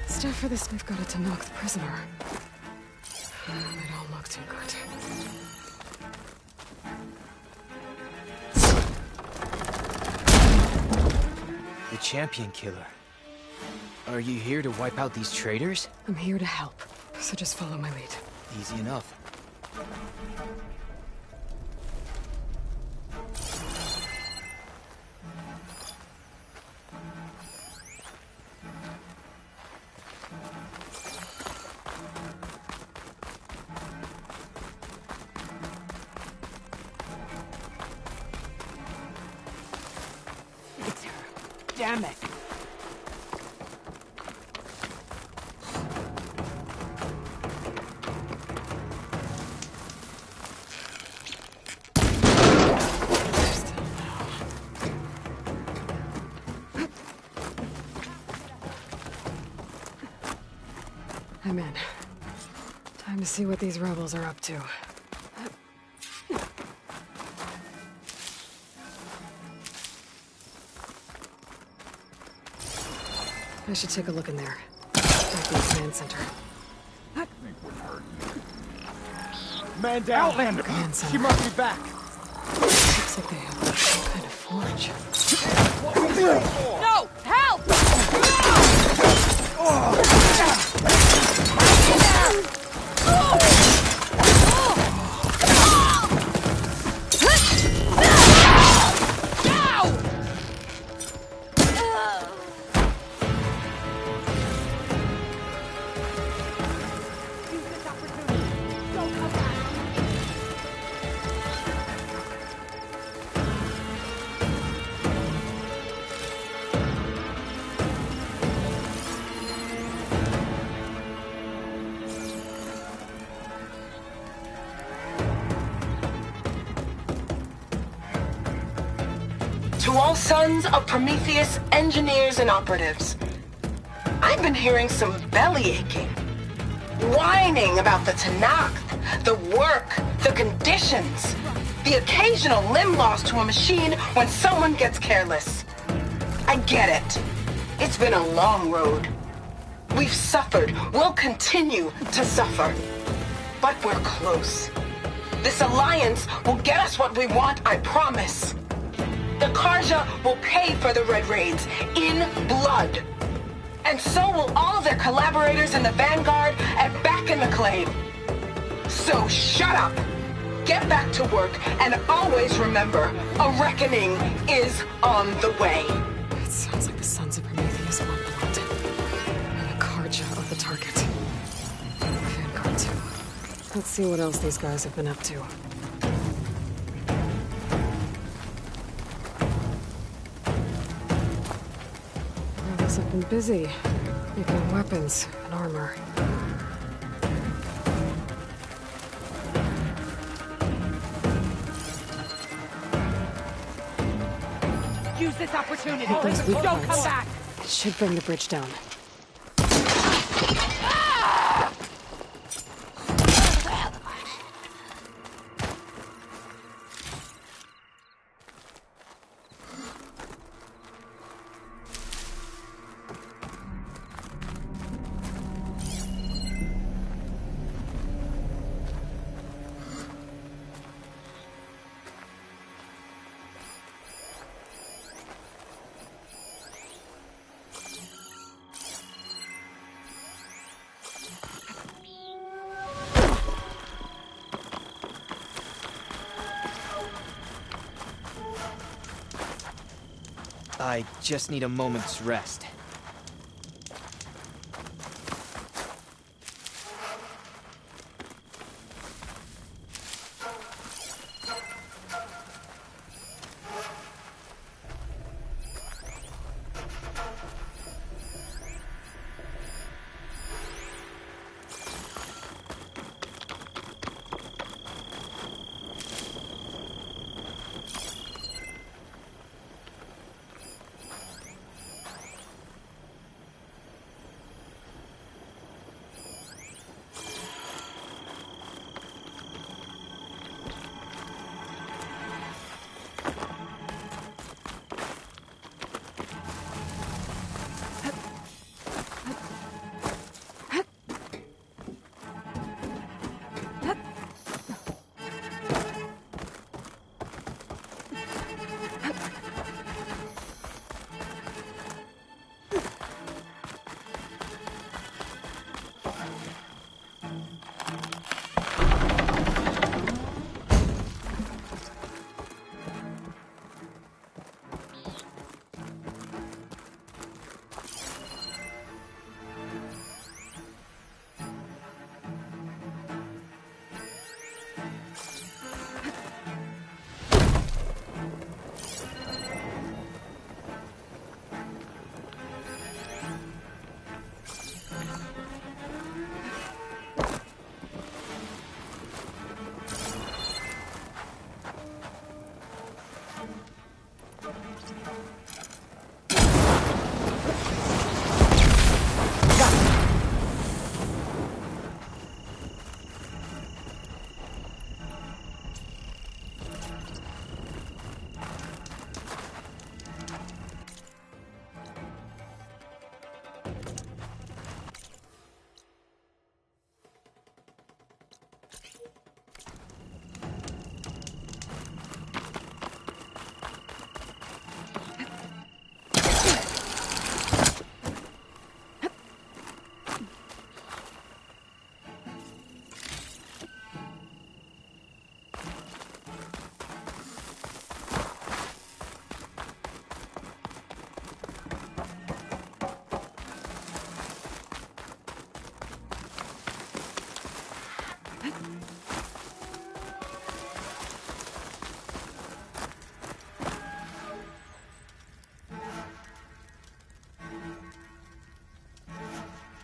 Stuff for the smith got it to knock the prisoner. They don't look too good. The champion killer. Are you here to wipe out these traitors? I'm here to help, so just follow my lead. Easy enough. Damn it! I'm in. Time to see what these rebels are up to. I should take a look in there. Might be a command center. Man down! Outlander! Command center. She must be back! Looks like they have some kind of forge. No! Help! To all sons of Prometheus engineers and operatives, I've been hearing some belly aching, whining about the Tanakh, the work, the conditions, the occasional limb loss to a machine when someone gets careless. I get it. It's been a long road. We've suffered. We'll continue to suffer. But we're close. This alliance will get us what we want, I promise. The Karja will pay for the Red Raids in blood. And so will all of their collaborators in the Vanguard and back in the Claim. So shut up, get back to work, and always remember, a reckoning is on the way. It sounds like the Sons of Prometheus want blood. And the Karja are the target. Vanguard too. Let's see what else these guys have been up to. Rebels have been busy, making weapons and armor. Use this opportunity. Hit those weak Don't points. come back. It should bring the bridge down. I just need a moment's rest.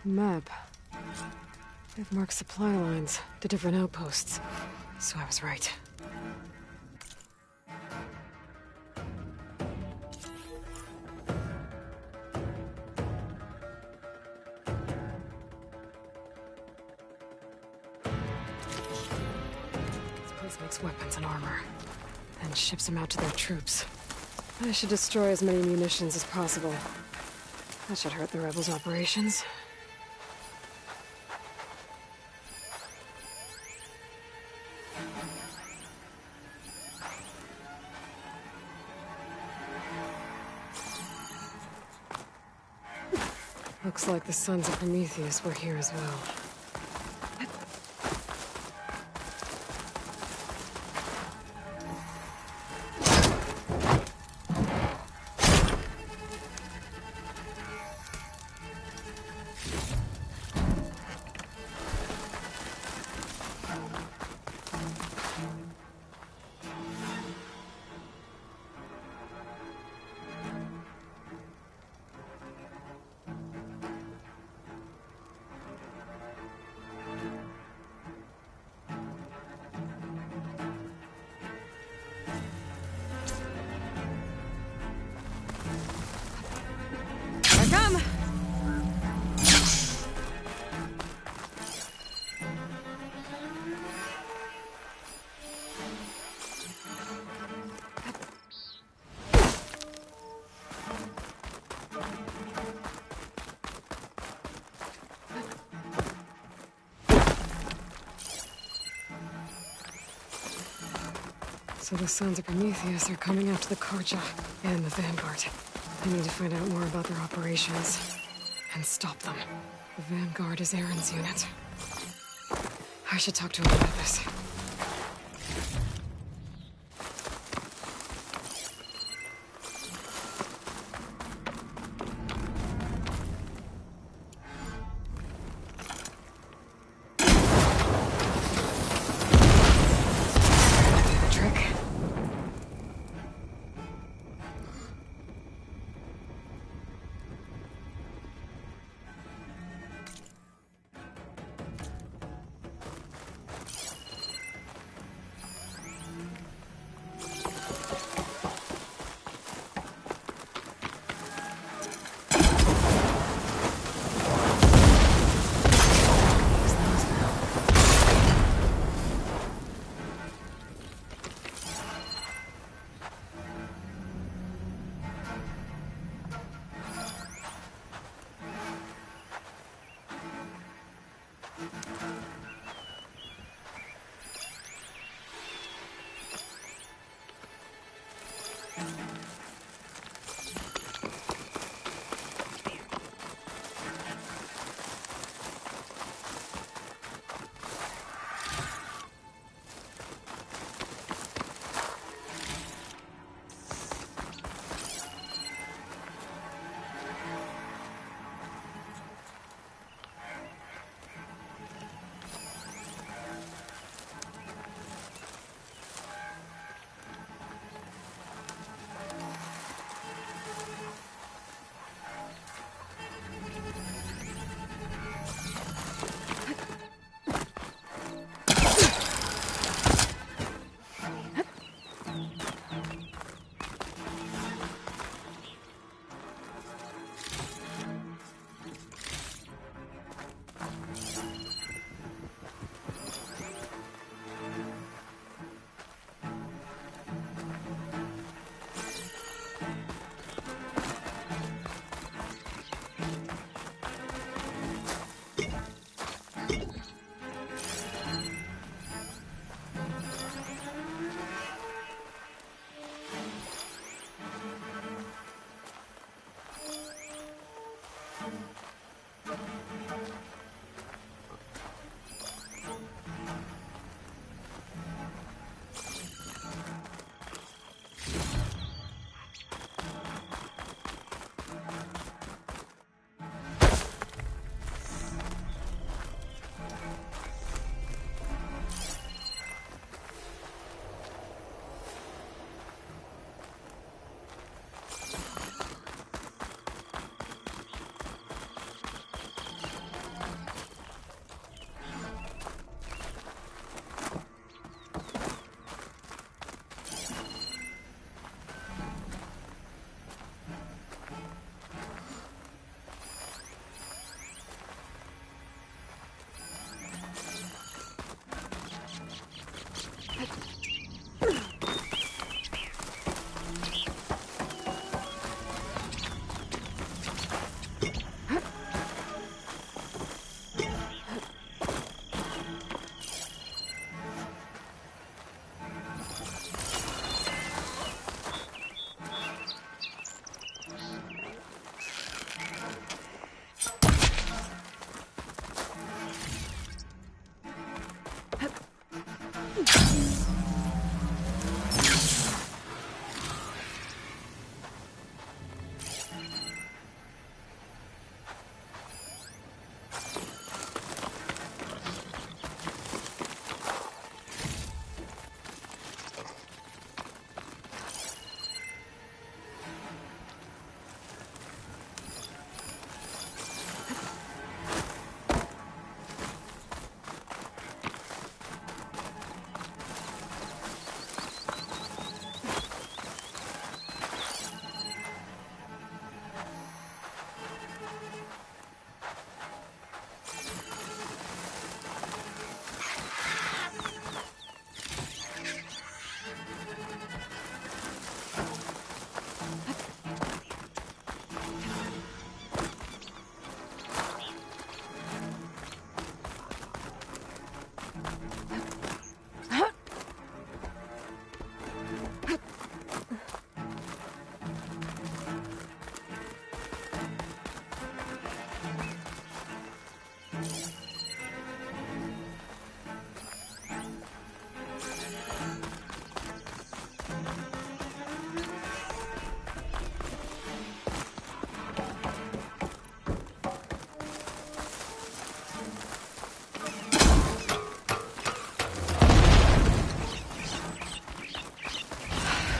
Map. They've marked supply lines to different outposts, so I was right. This place makes weapons and armor, and ships them out to their troops. I should destroy as many munitions as possible. That should hurt the rebels' operations. Looks like the Sons of Prometheus were here as well. Come! So the Sons of Prometheus are coming after the Karja and the Vanguard. I need to find out more about their operations and stop them. The Vanguard is Aaron's unit. I should talk to him about this.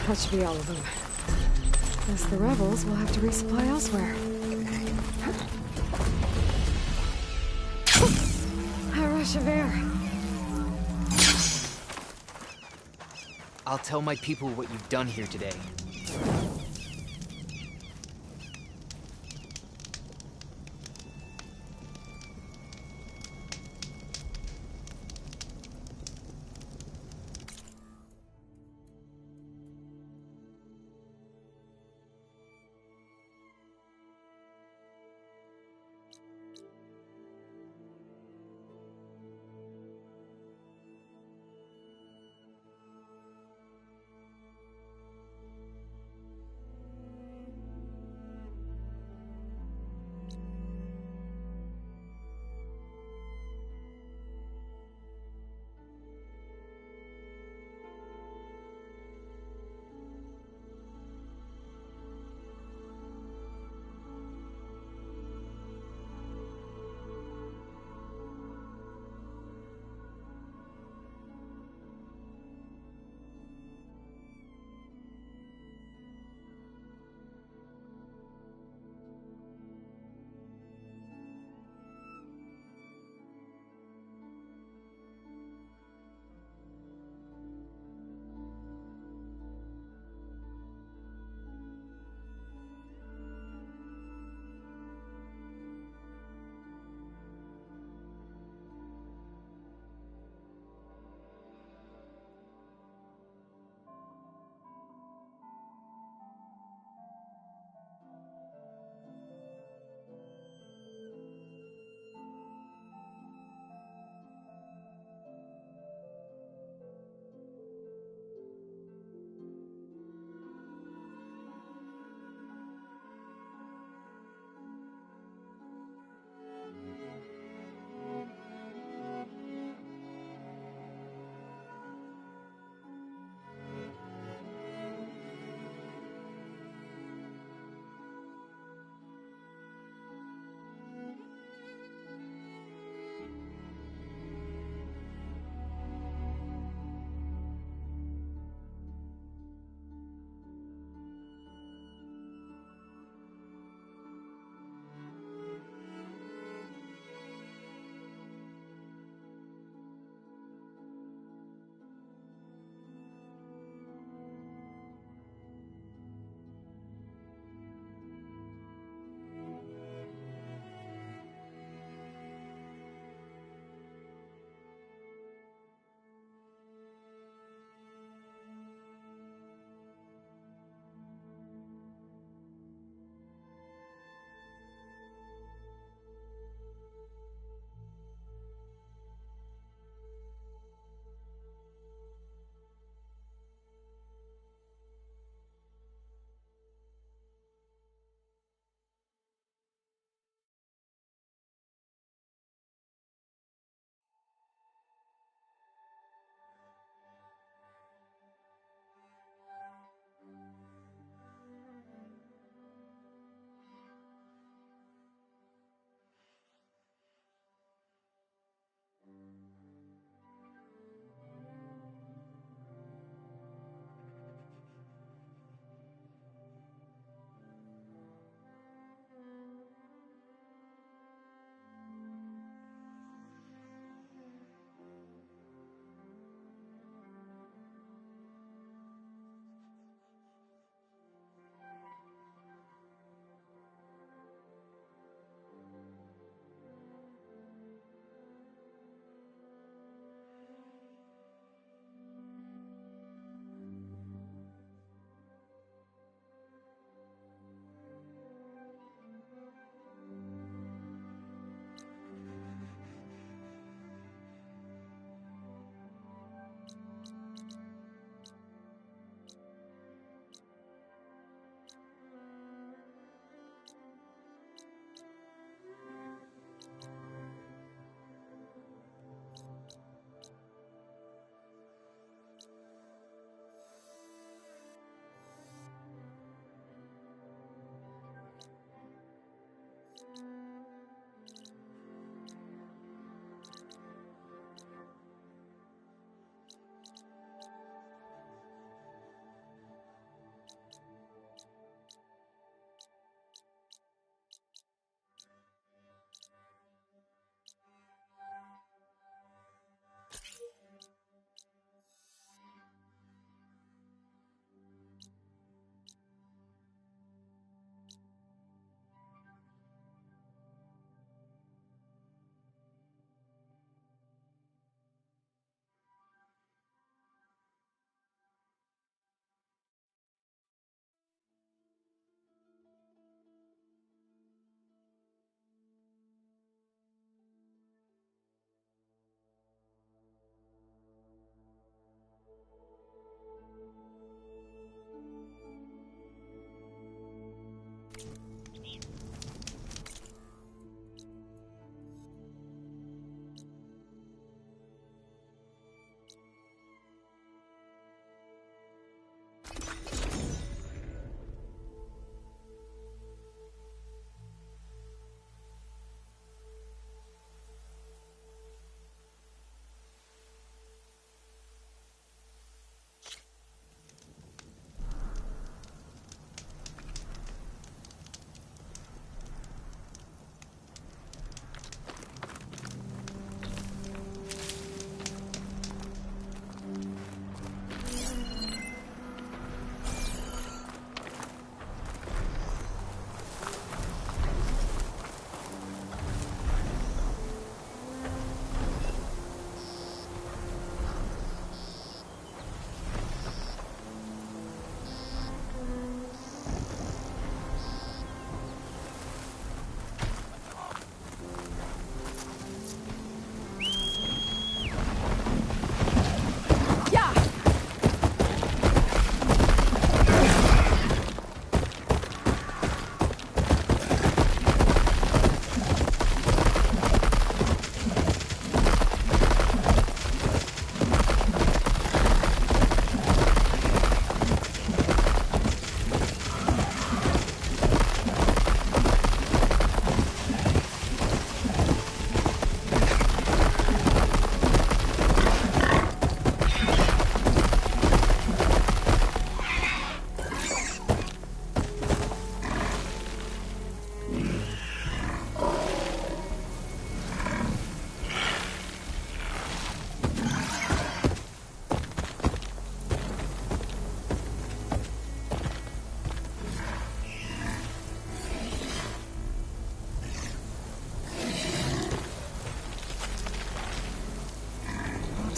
That should be all of them. Guess the rebels will have to resupply elsewhere. A rush of air. I'll tell my people what you've done here today.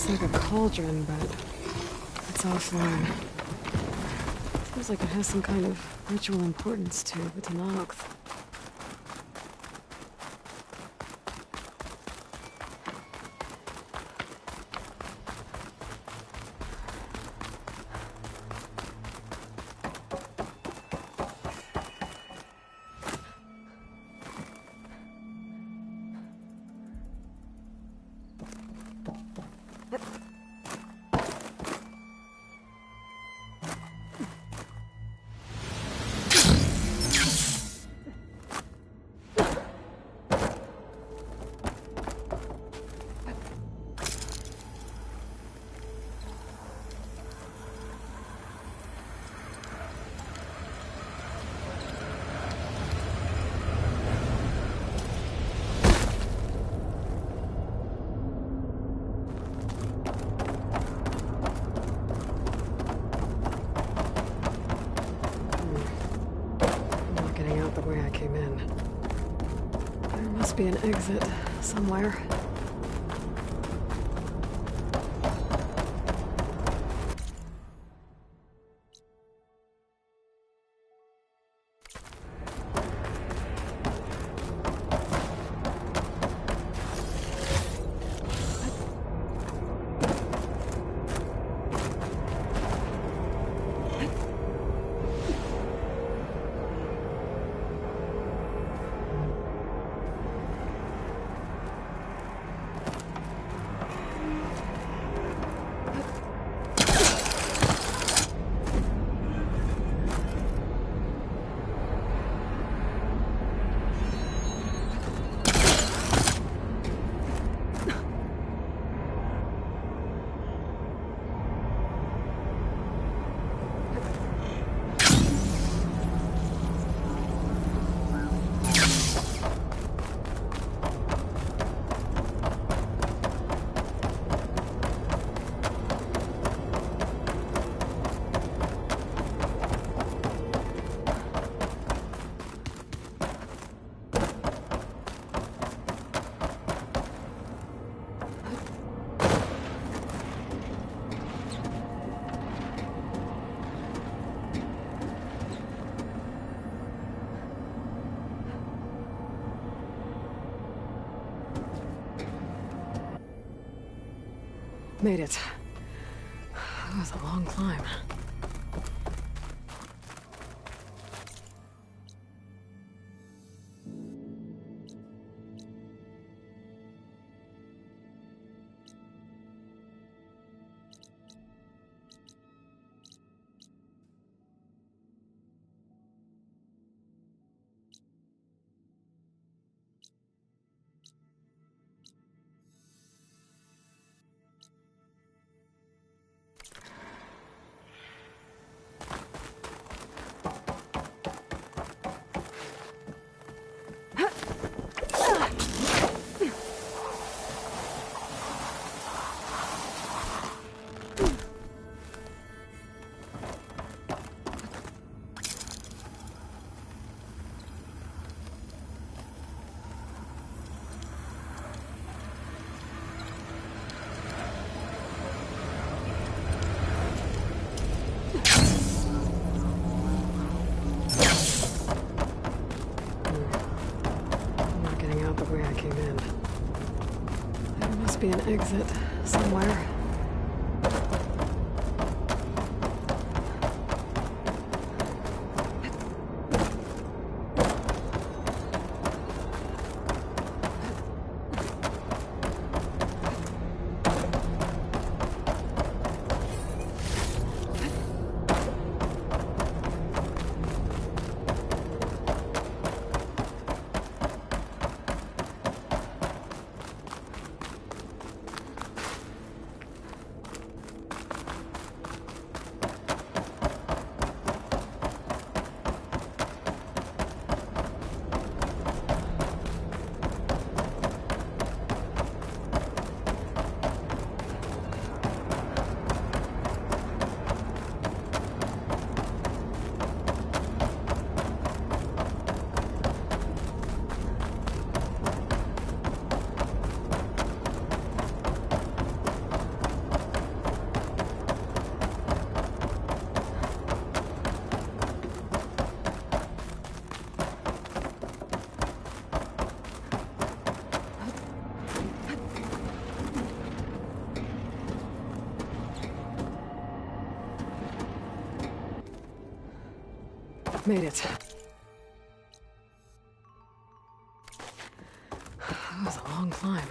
looks like a cauldron, but it's offline. Seems like it has some kind of ritual importance to the Tenakth. Be an exit somewhere. Made it. That was a long climb. Be an exit somewhere. Made it. That was a long climb.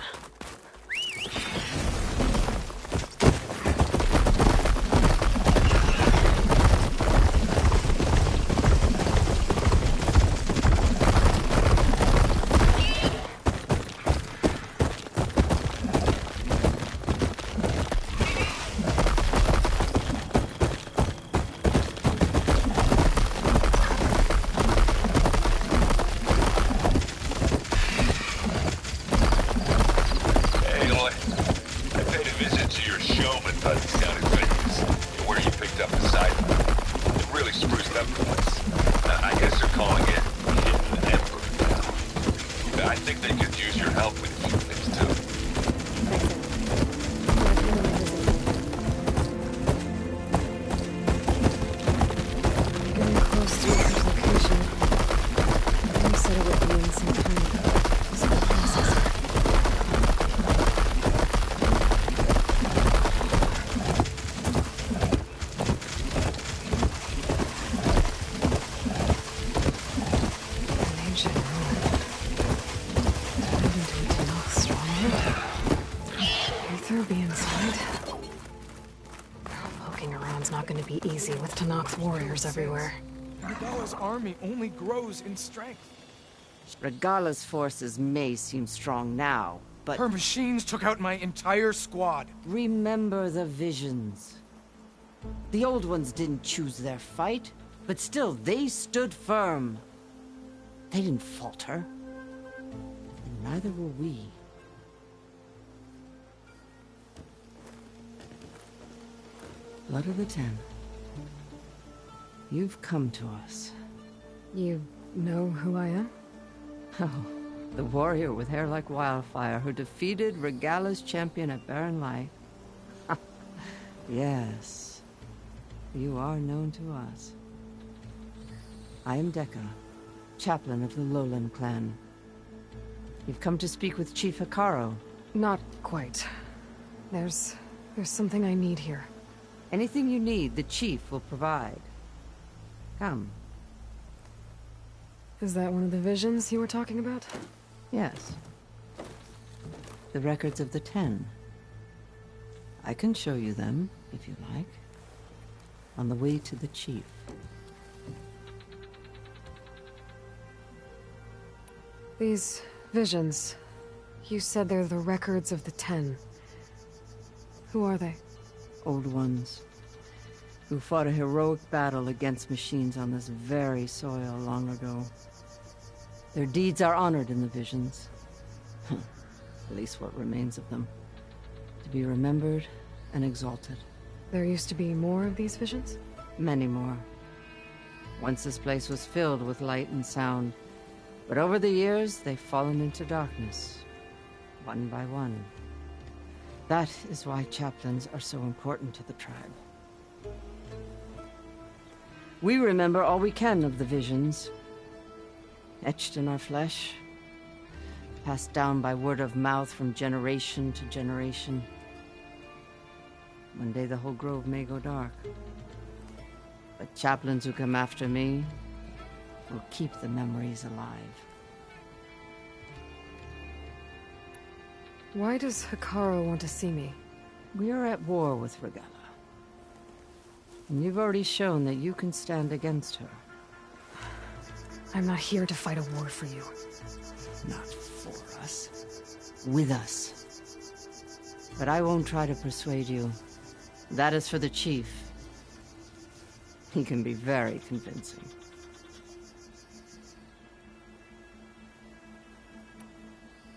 With Tanak's warriors everywhere. Regala's army only grows in strength. Regala's forces may seem strong now, but... Her machines took out my entire squad. Remember the visions. The old ones didn't choose their fight, but still, they stood firm. They didn't falter. And neither will we. Blood of the Ten. You've come to us. You know who I am? Oh, the warrior with hair like wildfire who defeated Regala's champion at Barren Light. Yes, you are known to us. I am Dekka, chaplain of the Lowland clan. You've come to speak with Chief Hikaru. Not quite. There's something I need here. Anything you need, the chief will provide. Come. Is that one of the visions you were talking about? Yes. The records of the Ten. I can show you them, if you like. On the way to the chief. These visions... You said they're the records of the Ten. Who are they? Old ones. Who fought a heroic battle against machines on this very soil long ago. Their deeds are honored in the visions. At least what remains of them. To be remembered and exalted. There used to be more of these visions? Many more. Once this place was filled with light and sound. But over the years, they've fallen into darkness. One by one. That is why chaplains are so important to the tribe. We remember all we can of the visions. Etched in our flesh. Passed down by word of mouth from generation to generation. One day the whole grove may go dark. But chaplains who come after me will keep the memories alive. Why does Hikaru want to see me? We are at war with Regala. And you've already shown that you can stand against her. I'm not here to fight a war for you. Not for us. With us. But I won't try to persuade you. That is for the chief. He can be very convincing.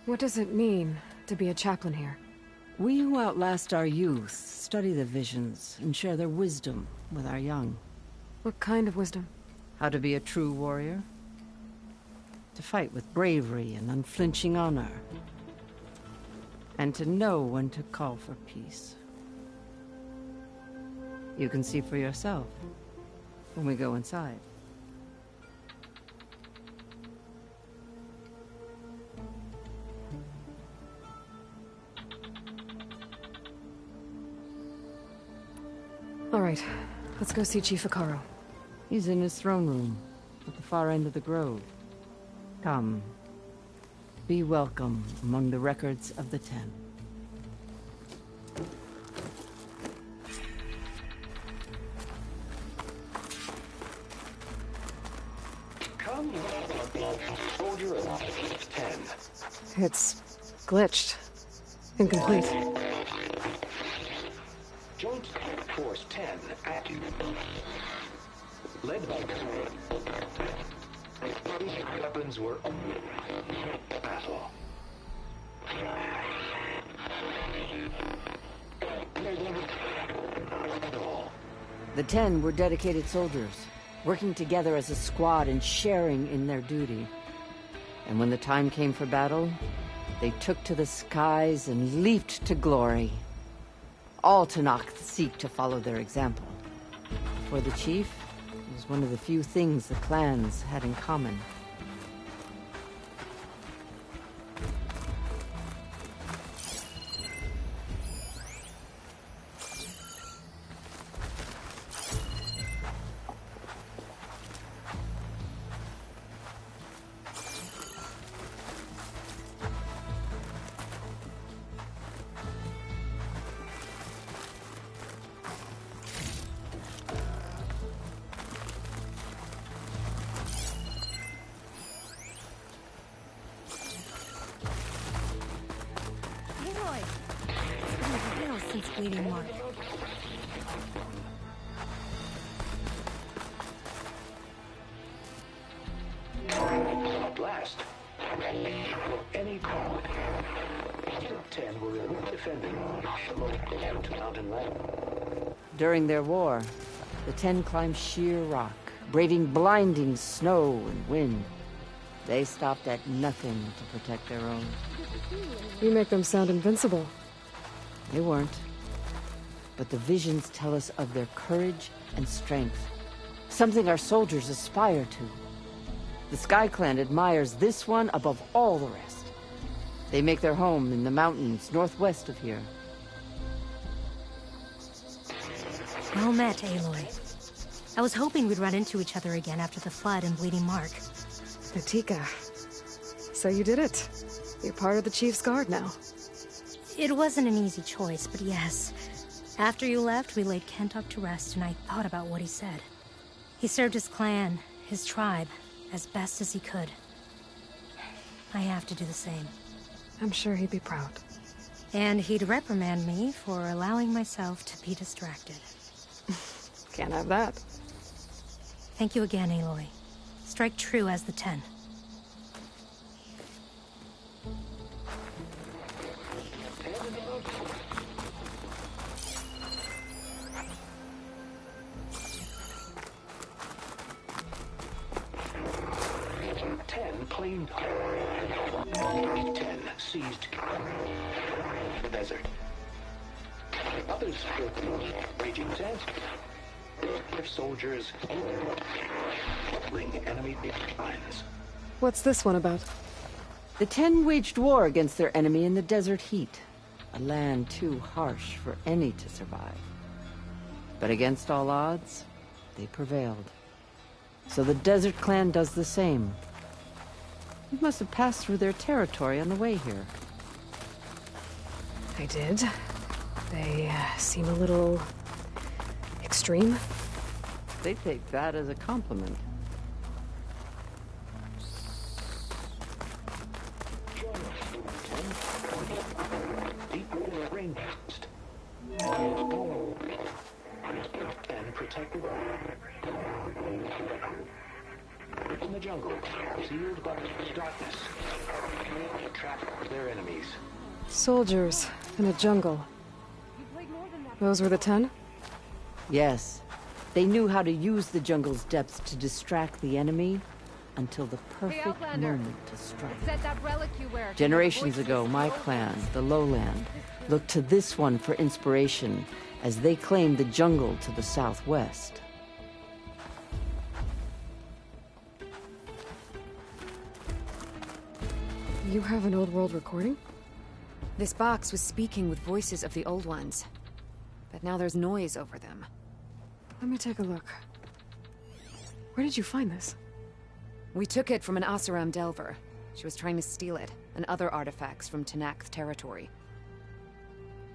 What does it mean to be a chaplain here? We who outlast our youth study the visions and share their wisdom with our young. What kind of wisdom? How to be a true warrior. To fight with bravery and unflinching honor. And to know when to call for peace. You can see for yourself when we go inside. All right, let's go see Chief Hikaru. He's in his throne room. at the far end of the grove. Come. Be welcome among the records of the Ten. Come, soldier of 10. It's glitched. Incomplete. Joint Force 10 active. Led by weapons were battle. The Ten were dedicated soldiers, working together as a squad and sharing in their duty. And when the time came for battle, they took to the skies and leaped to glory. All Tenakth seek to follow their example. For the chief, it was one of the few things the clans had in common. Aloy! It's been a while since Bleeding Mark. At last, any call. 10 were defending the mountain land. During their war, the Ten climbed sheer rock, braving blinding snow and wind. They stopped at nothing to protect their own. You make them sound invincible. They weren't. But the visions tell us of their courage and strength, something our soldiers aspire to. The Sky Clan admires this one above all the rest. They make their home in the mountains northwest of here. Well met, Aloy. I was hoping we'd run into each other again after the flood in Bleeding Mark. Natika. So you did it. You're part of the Chief's Guard now. It wasn't an easy choice, but yes. After you left, we laid Kentuck to rest, and I thought about what he said. He served his clan, his tribe, as best as he could. I have to do the same. I'm sure he'd be proud. And he'd reprimand me for allowing myself to be distracted. Can't have that. Thank you again, Aloy. Strike true as the 10. Plane 10 seized the desert. Others raging tents. Soldiers battling enemy lines. What's this one about? The 10 waged war against their enemy in the desert heat, a land too harsh for any to survive. But against all odds, they prevailed. So the Desert Clan does the same. You must have passed through their territory on the way here. I did. They seem a little extreme. They take that as a compliment. And protected in the jungle, sealed by darkness. Trap their enemies. Soldiers in a jungle. Those were the 10? Yes. They knew how to use the jungle's depths to distract the enemy until the perfect moment to strike. Generations ago, my clan, the Lowland, looked to this one for inspiration as they claimed the jungle to the southwest. You have an old world recording? This box was speaking with voices of the old ones. But now there's noise over them. Let me take a look. Where did you find this? We took it from an Oseram Delver. She was trying to steal it, and other artifacts from Tenakth territory.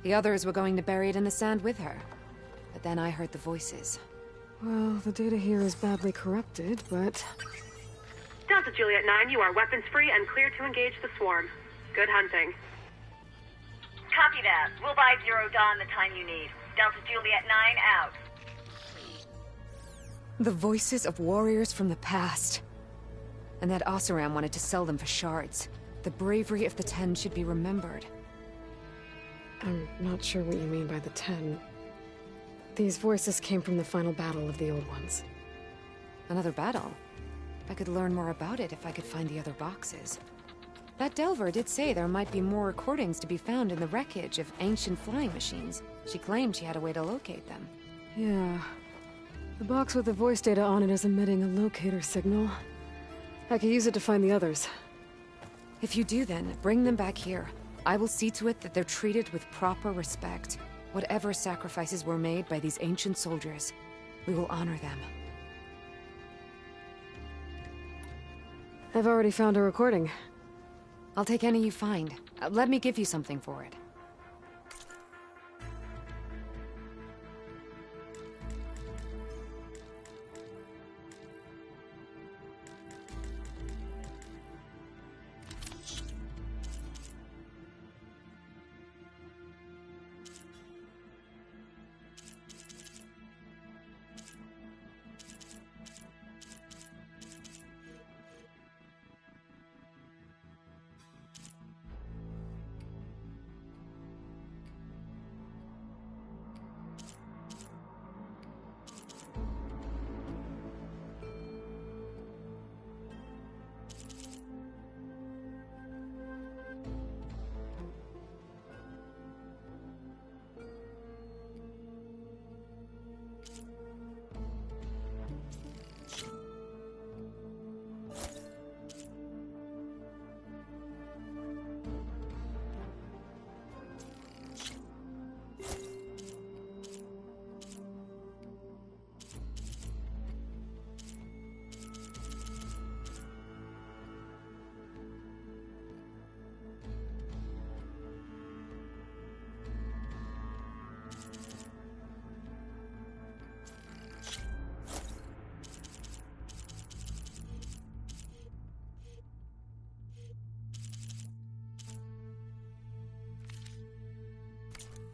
The others were going to bury it in the sand with her. But then I heard the voices. Well, the data here is badly corrupted, but... Delta Juliet 9, you are weapons free and clear to engage the swarm. Good hunting. Copy that. We'll buy Zero Dawn the time you need. Delta Juliet 9 out. The voices of warriors from the past. And that Oseram wanted to sell them for shards. The bravery of the Ten should be remembered. I'm not sure what you mean by the Ten. These voices came from the final battle of the Old Ones. Another battle? I could learn more about it if I could find the other boxes. That Delver did say there might be more recordings to be found in the wreckage of ancient flying machines. She claimed she had a way to locate them. Yeah. The box with the voice data on it is emitting a locator signal. I could use it to find the others. If you do then, bring them back here. I will see to it that they're treated with proper respect. Whatever sacrifices were made by these ancient soldiers, we will honor them. I've already found a recording. I'll take any you find. Let me give you something for it.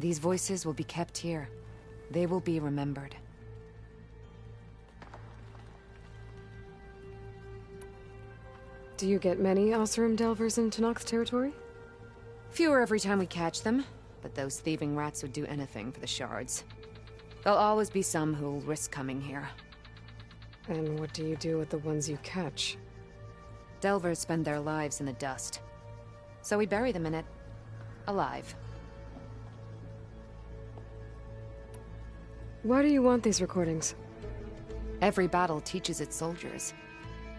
These voices will be kept here. They will be remembered. Do you get many Oseram Delvers in Tenakth territory? Fewer every time we catch them, but those thieving rats would do anything for the shards. There'll always be some who'll risk coming here. And what do you do with the ones you catch? Delvers spend their lives in the dust. So we bury them in it, alive. Why do you want these recordings? Every battle teaches its soldiers.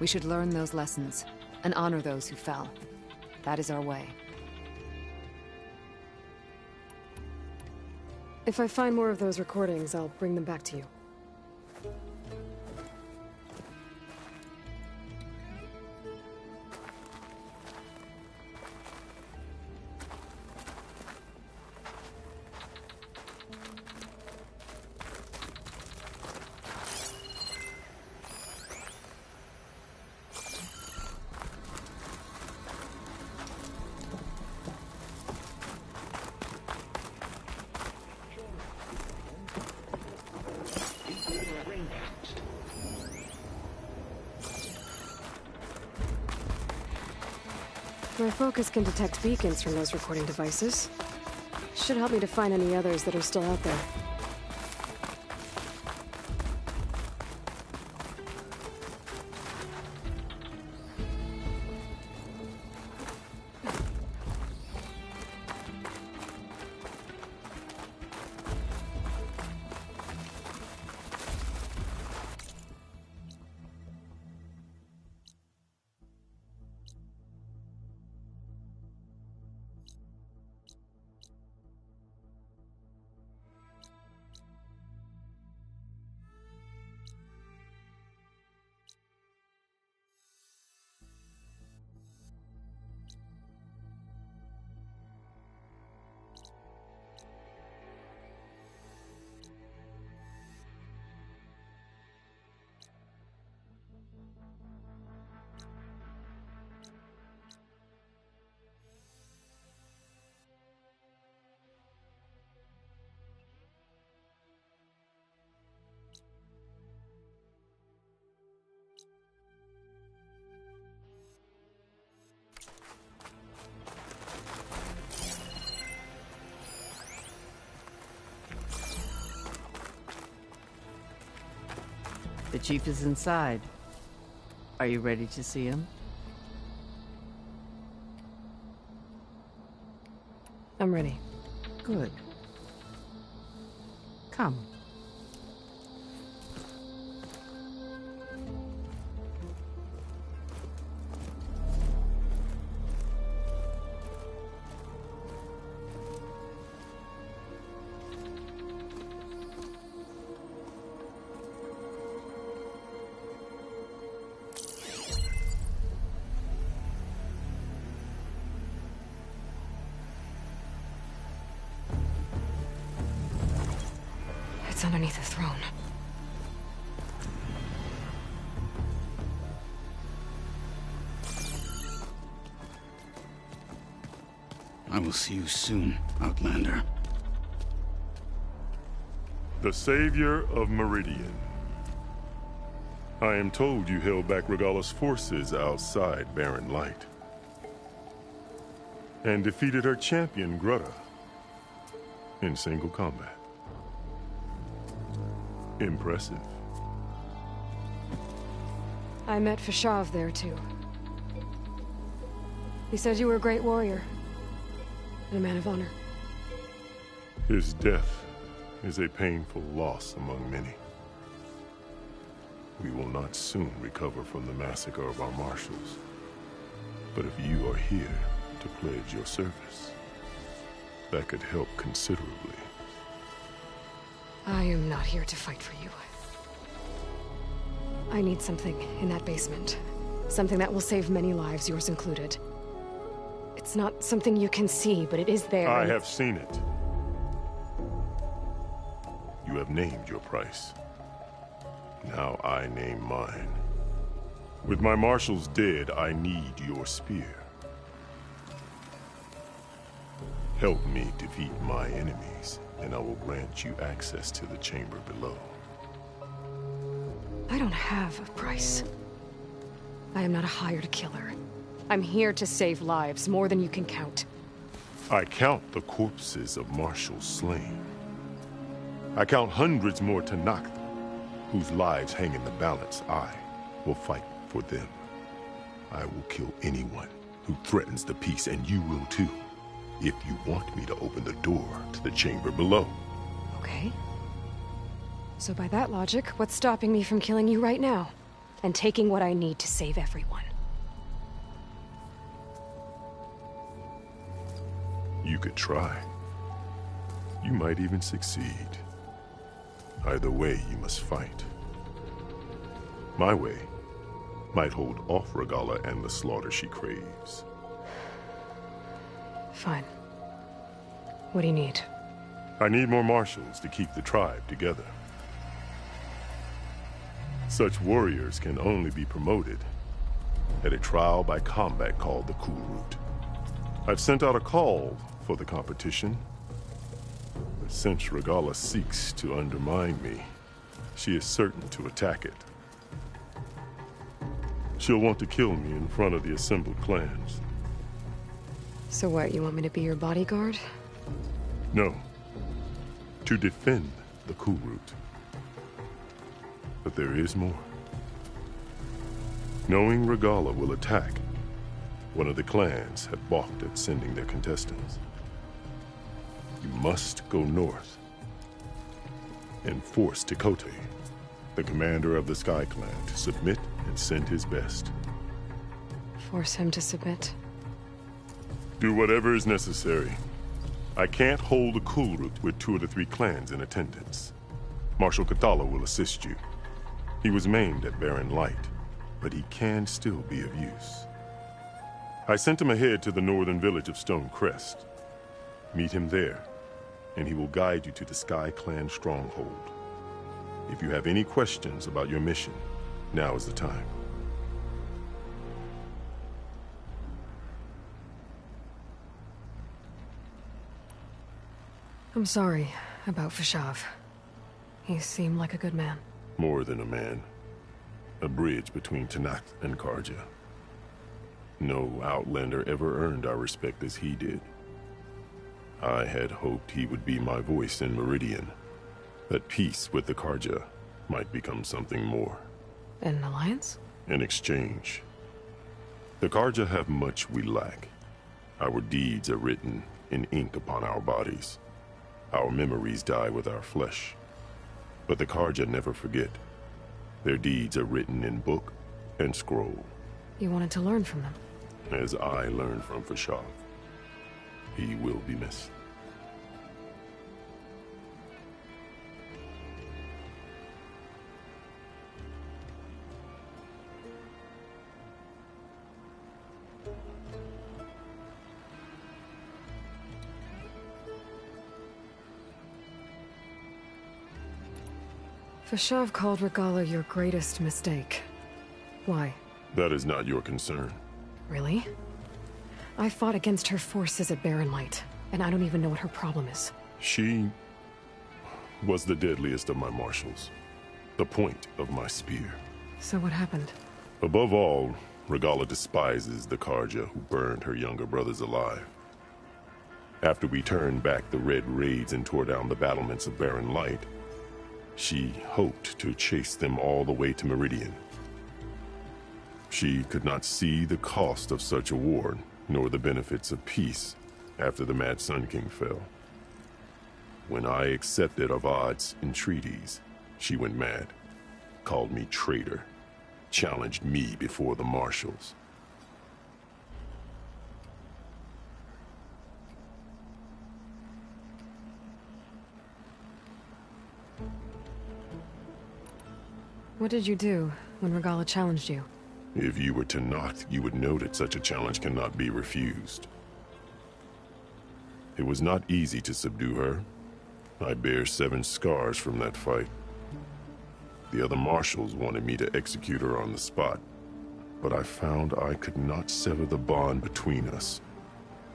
We should learn those lessons, and honor those who fell. That is our way. If I find more of those recordings, I'll bring them back to you. My focus can detect beacons from those recording devices. Should help me to find any others that are still out there. The chief is inside. Are you ready to see him? I'm ready. Good. Come. It's underneath the throne. I will see you soon, Outlander. The savior of Meridian. I am told you held back Regalla's forces outside Barren Light. And defeated her champion, Grutta, in single combat. Impressive. I met Fashav there, too. He said you were a great warrior. And a man of honor. His death is a painful loss among many. We will not soon recover from the massacre of our marshals. But if you are here to pledge your service, that could help considerably. I am not here to fight for you. I need something in that basement. Something that will save many lives, yours included. It's not something you can see, but it is there. I have seen it. You have named your price. Now I name mine. With my marshals dead, I need your spear. Help me defeat my enemies, and I will grant you access to the chamber below. I don't have a price. I am not a hired killer. I'm here to save lives, more than you can count. I count the corpses of marshals slain. I count hundreds more Tenakth, whose lives hang in the balance. I will fight for them. I will kill anyone who threatens the peace, and you will too, if you want me to open the door to the chamber below. Okay. So by that logic, what's stopping me from killing you right now? And taking what I need to save everyone? You could try. You might even succeed. Either way, you must fight. My way might hold off Regalla and the slaughter she craves. Fine. What do you need? I need more marshals to keep the tribe together. Such warriors can only be promoted at a trial by combat called the Cool Route. I've sent out a call for the competition, but since Regalla seeks to undermine me, she is certain to attack it. She'll want to kill me in front of the assembled clans. So what, you want me to be your bodyguard? No. To defend the Cool Route. But there is more. Knowing Regalla will attack, one of the clans had balked at sending their contestants. You must go north and force Tekote, the commander of the Sky Clan, to submit and send his best. Force him to submit? Do whatever is necessary. I can't hold the Cool Route with 2 of the 3 clans in attendance. Marshal Kathala will assist you. He was maimed at Barren Light, but he can still be of use. I sent him ahead to the northern village of Stone Crest. Meet him there, and he will guide you to the Sky Clan stronghold. If you have any questions about your mission, now is the time. I'm sorry about Fashav. He seemed like a good man. More than a man. A bridge between Tenakth and Karja. No Outlander ever earned our respect as he did. I had hoped he would be my voice in Meridian, at peace with the Karja, might become something more. An alliance? In exchange. The Karja have much we lack. Our deeds are written in ink upon our bodies. Our memories die with our flesh. But the Karja never forget. Their deeds are written in book and scroll. You wanted to learn from them? As I learned from Fashav. He will be missed. Fashav called Regala your greatest mistake. Why? That is not your concern. Really? I fought against her forces at Barren Light, and I don't even know what her problem is. She was the deadliest of my marshals. The point of my spear. So what happened? Above all, Regala despises the Karja who burned her younger brothers alive. After we turned back the red raids and tore down the battlements of Barren Light, she hoped to chase them all the way to Meridian. She could not see the cost of such a war, nor the benefits of peace after the Mad Sun King fell. When I accepted Avad's entreaties, she went mad, called me traitor, challenged me before the marshals. What did you do when Regala challenged you? If you were to knock, you would know that such a challenge cannot be refused. It was not easy to subdue her. I bear 7 scars from that fight. The other marshals wanted me to execute her on the spot, but I found I could not sever the bond between us.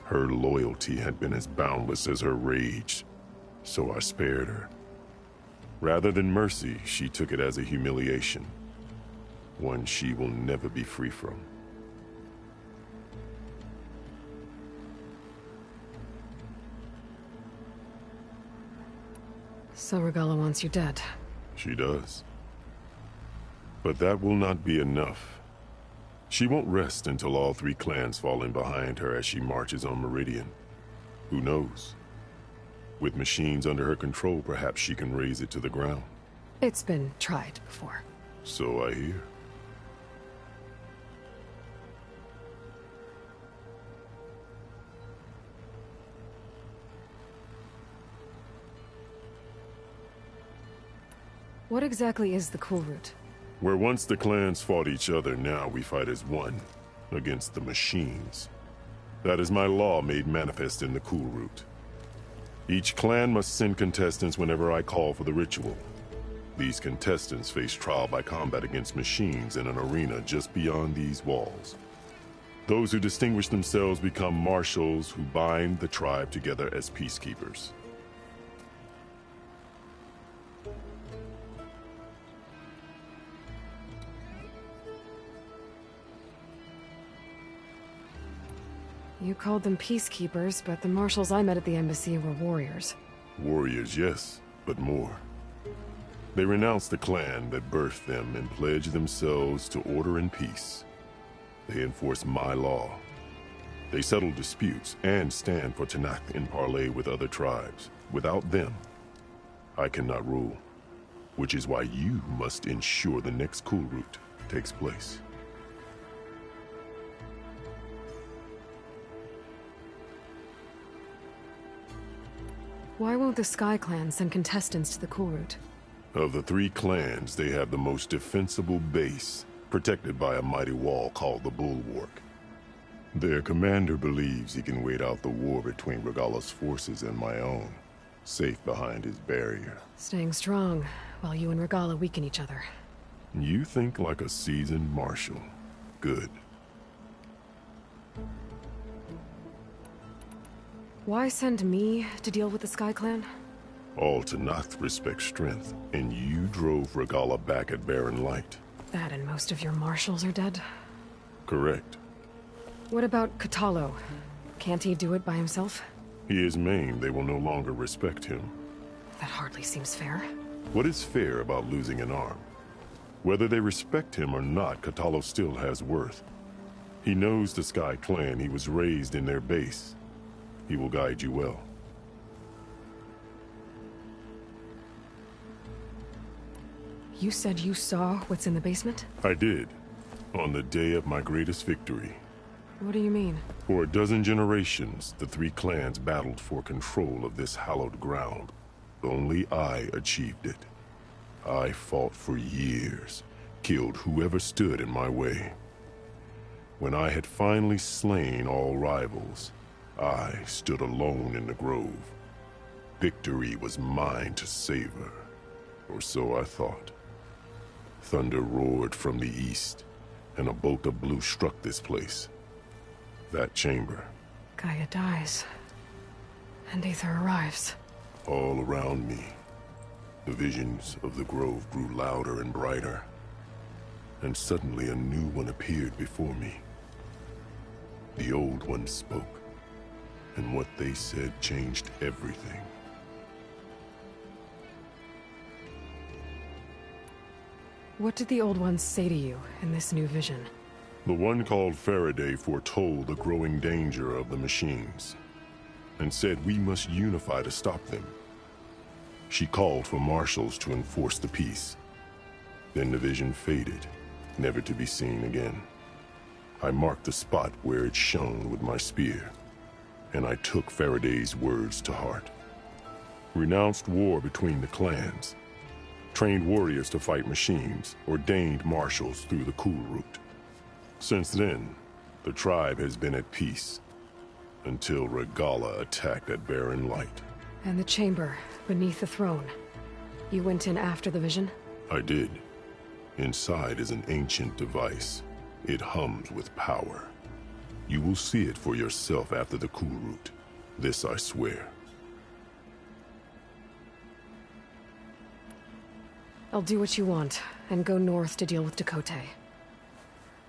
Her loyalty had been as boundless as her rage, so I spared her. Rather than mercy, she took it as a humiliation, one she will never be free from. So Regala wants you dead. She does. But that will not be enough. She won't rest until all 3 clans fall in behind her as she marches on Meridian. Who knows? With machines under her control, perhaps she can raise it to the ground. It's been tried before. So I hear. What exactly is the Cool Route? Where once the clans fought each other, now we fight as one, against the machines. That is my law made manifest in the Cool Route. Each clan must send contestants whenever I call for the ritual. These contestants face trial by combat against machines in an arena just beyond these walls. Those who distinguish themselves become marshals who bind the tribe together as peacekeepers. You called them peacekeepers, but the marshals I met at the embassy were warriors. Warriors, yes, but more. They renounce the clan that birthed them and pledge themselves to order and peace. They enforce my law. They settle disputes and stand for Tanakh in parley with other tribes. Without them, I cannot rule. Which is why you must ensure the next Cool Route takes place. Why won't the Sky Clan send contestants to the Cool Route? Of the 3 clans, they have the most defensible base, protected by a mighty wall called the Bulwark. Their commander believes he can wait out the war between Regala's forces and my own, safe behind his barrier. Staying strong, while you and Regala weaken each other. You think like a seasoned marshal. Good. Why send me to deal with the Sky Clan? All Tanakh respect strength, and you drove Regala back at Barren Light. That and most of your marshals are dead? Correct. What about Katalo? Can't he do it by himself? He is maimed. They will no longer respect him. That hardly seems fair. What is fair about losing an arm? Whether they respect him or not, Catallo still has worth. He knows the Sky Clan. He was raised in their base. He will guide you well. You said you saw what's in the basement? I did, on the day of my greatest victory. What do you mean? For a dozen generations, the three clans battled for control of this hallowed ground. Only I achieved it. I fought for years, killed whoever stood in my way. When I had finally slain all rivals, I stood alone in the grove. Victory was mine to savor, or so I thought. Thunder roared from the east, and a bolt of blue struck this place. That chamber. Gaia dies, and Aether arrives. All around me, the visions of the grove grew louder and brighter, and suddenly a new one appeared before me. The old one spoke, and what they said changed everything. What did the old ones say to you in this new vision? The one called Faraday foretold the growing danger of the machines, and said we must unify to stop them. She called for marshals to enforce the peace. Then the vision faded, never to be seen again. I marked the spot where it shone with my spear, and I took Faraday's words to heart. Renounced war between the clans, trained warriors to fight machines, ordained marshals through the cool route. Since then, the tribe has been at peace, until Regala attacked at Barren Light. And the chamber, beneath the throne. You went in after the vision? I did. Inside is an ancient device. It hums with power. You will see it for yourself after the cool route. This I swear. I'll do what you want, and go north to deal with Dakota.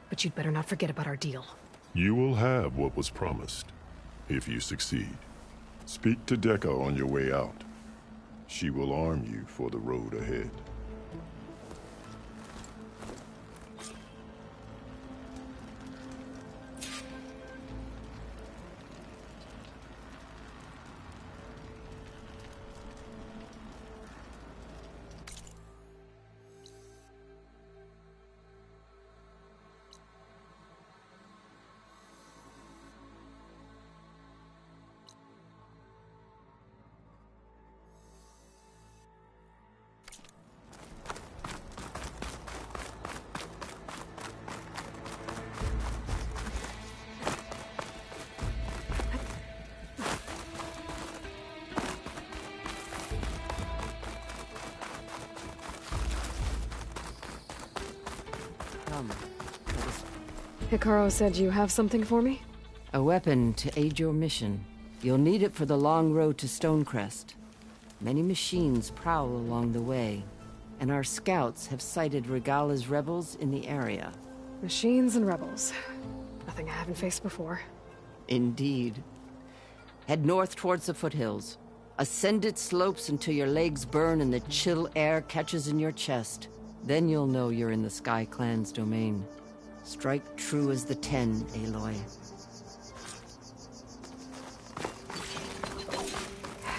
But you'd better not forget about our deal. You will have what was promised, if you succeed. Speak to Dekka on your way out. She will arm you for the road ahead. Hikaru said you have something for me? A weapon to aid your mission. You'll need it for the long road to Stonecrest. Many machines prowl along the way, and our scouts have sighted Regala's rebels in the area. Machines and rebels. Nothing I haven't faced before. Indeed. Head north towards the foothills. Ascend its slopes until your legs burn and the chill air catches in your chest. Then you'll know you're in the Sky Clan's domain. Strike true as the 10, Aloy.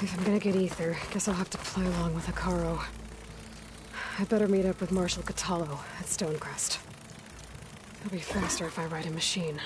If I'm gonna get Aether, guess I'll have to play along with Hikaru. I better meet up with Marshal Catallo at Stonecrest. It'll be faster if I ride a machine.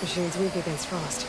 machines weak against frost.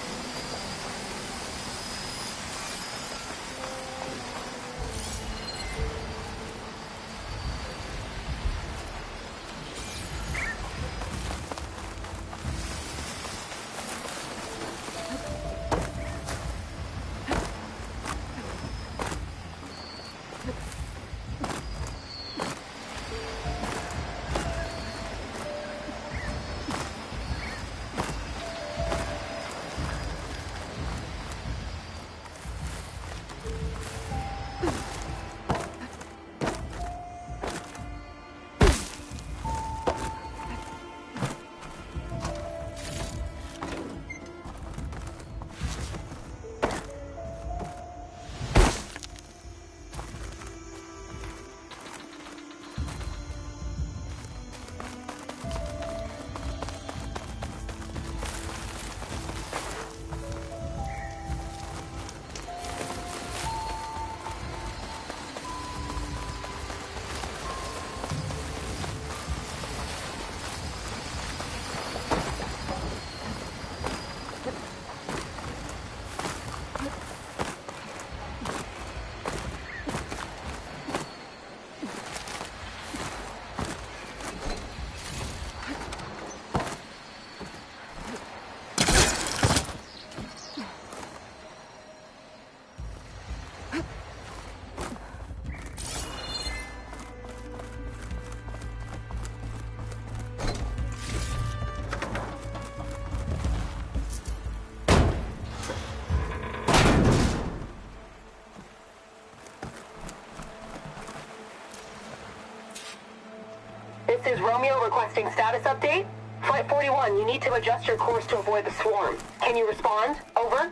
This is Romeo requesting status update. Flight 41, you need to adjust your course to avoid the swarm. Can you respond? Over.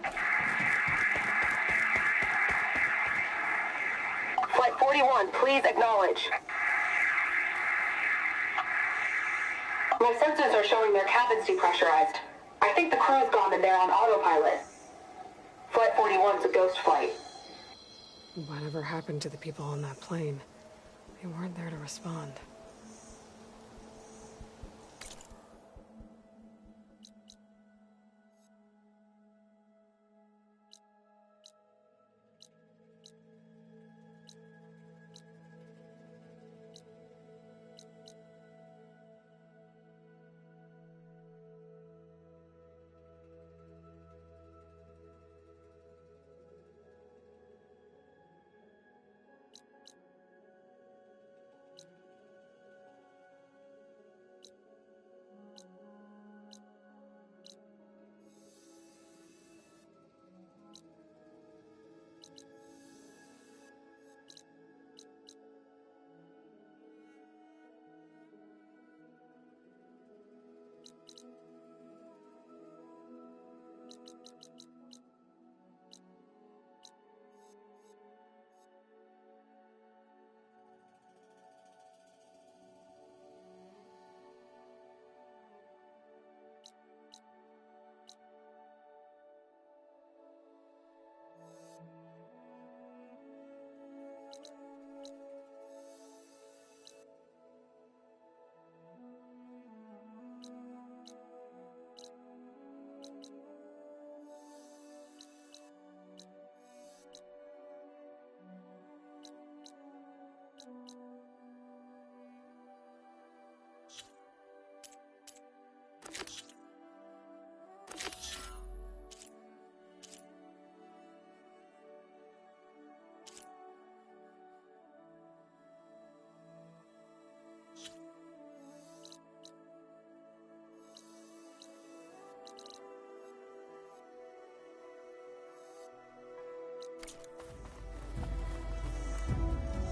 Flight 41, please acknowledge. My sensors are showing their cabins depressurized. I think the crew's gone and they're on autopilot. Flight 41's a ghost flight. Whatever happened to the people on that plane? They weren't there to respond.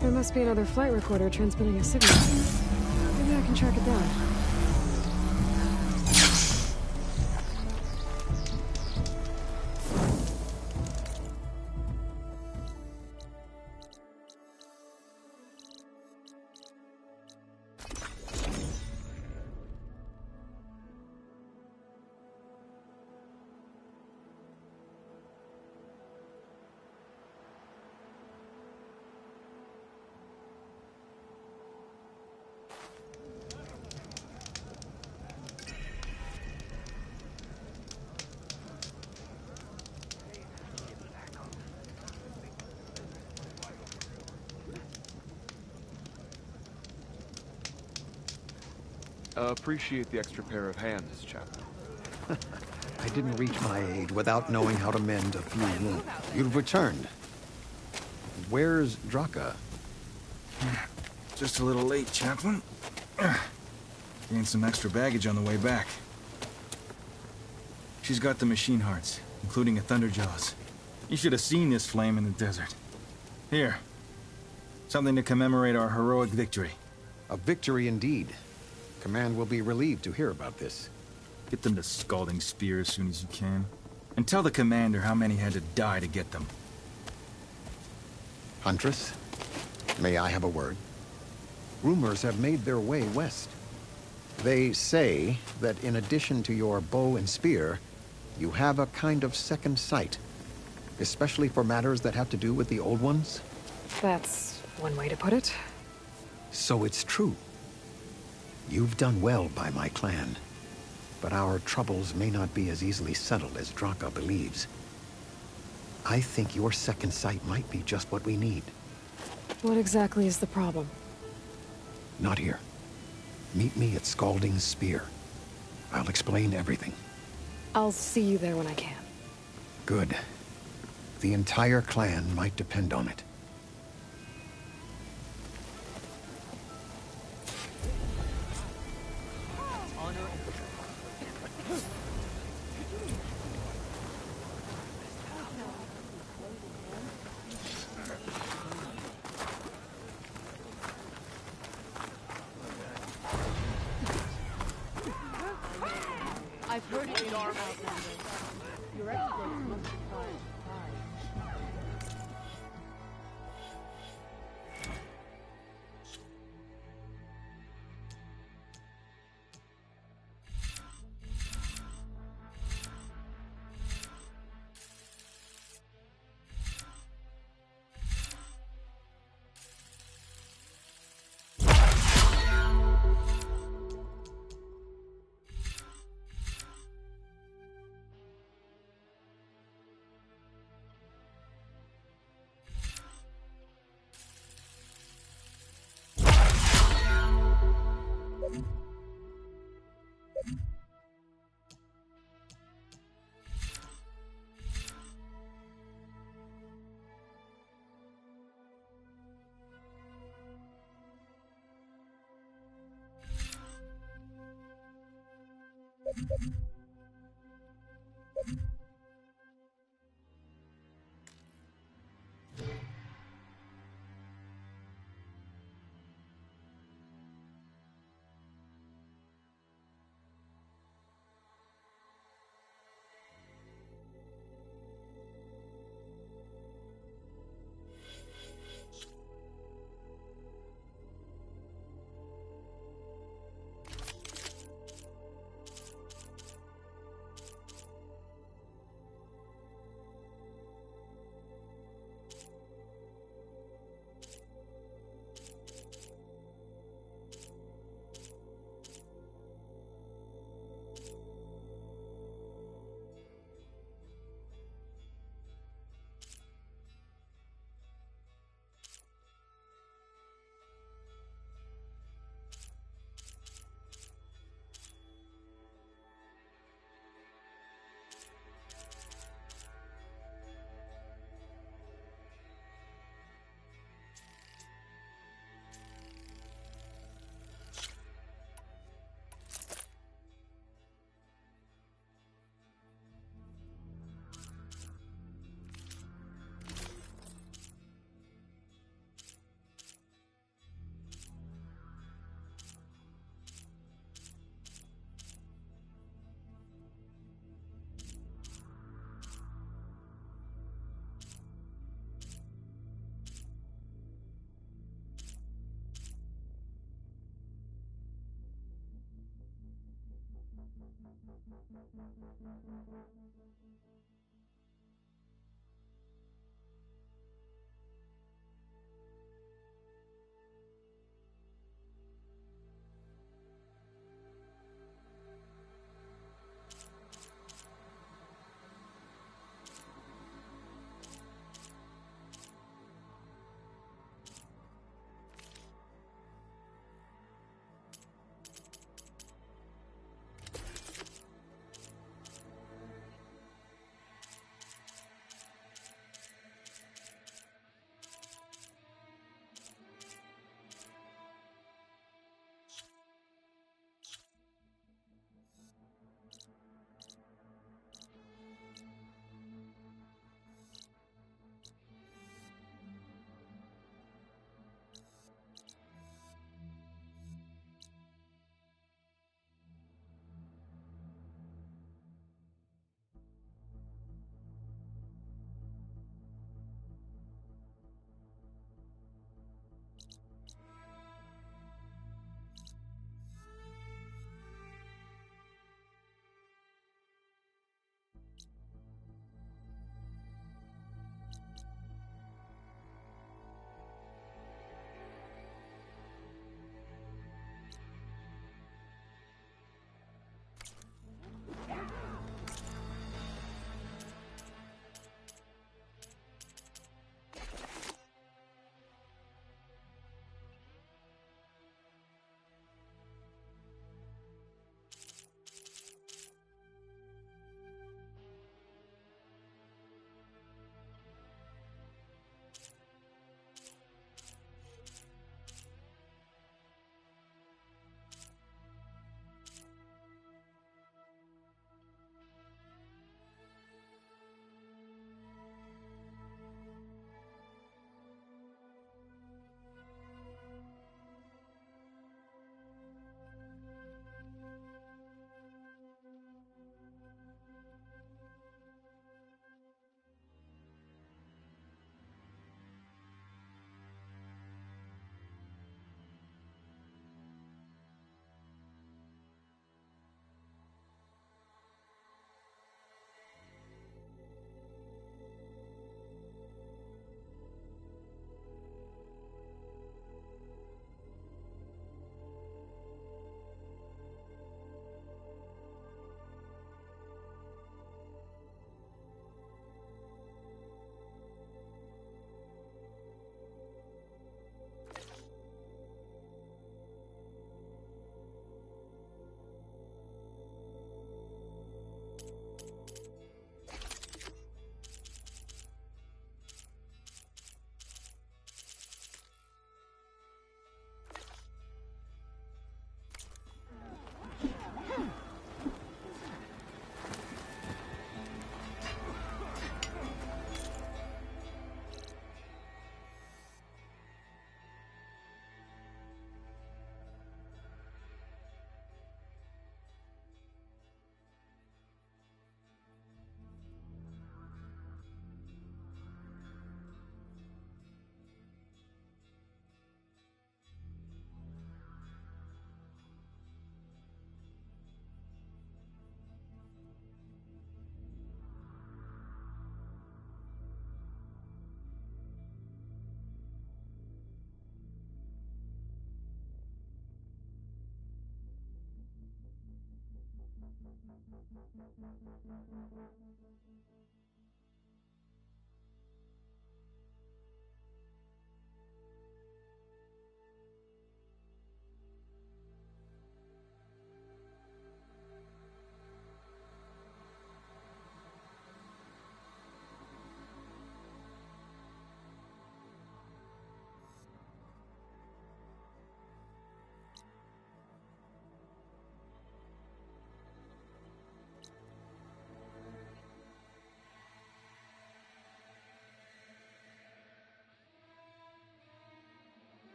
There must be another flight recorder transmitting a signal. Maybe I can track it down. Appreciate the extra pair of hands, Chaplain. I didn't reach my aid without knowing how to mend a few wounds. You've returned. Where's Draka? Just a little late, Chaplain. Gained some extra baggage on the way back. She's got the machine hearts, including a Thunderjaws. You should have seen this flame in the desert. Here. Something to commemorate our heroic victory. A victory indeed. Command will be relieved to hear about this. Get them the scalding spear as soon as you can. And tell the commander how many had to die to get them. Huntress, may I have a word? Rumors have made their way west. They say that in addition to your bow and spear, you have a kind of second sight. Especially for matters that have to do with the old ones? That's one way to put it. So it's true. You've done well by my clan. But our troubles may not be as easily settled as Draka believes. I think your second sight might be just what we need. What exactly is the problem? Not here. Meet me at Scalding's Spear. I'll explain everything. I'll see you there when I can. Good. The entire clan might depend on it. I've heard it in our Outlander. Your exploits must be fine.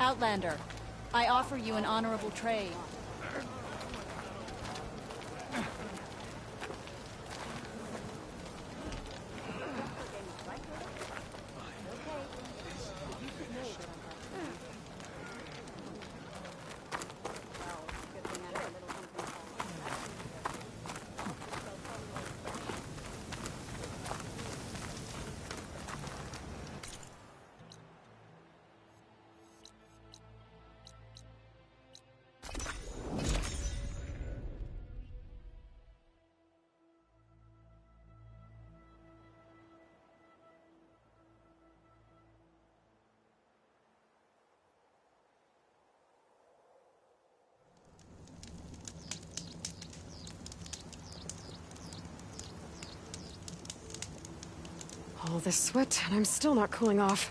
Outlander, I offer you an honorable trade. All this sweat, and I'm still not cooling off.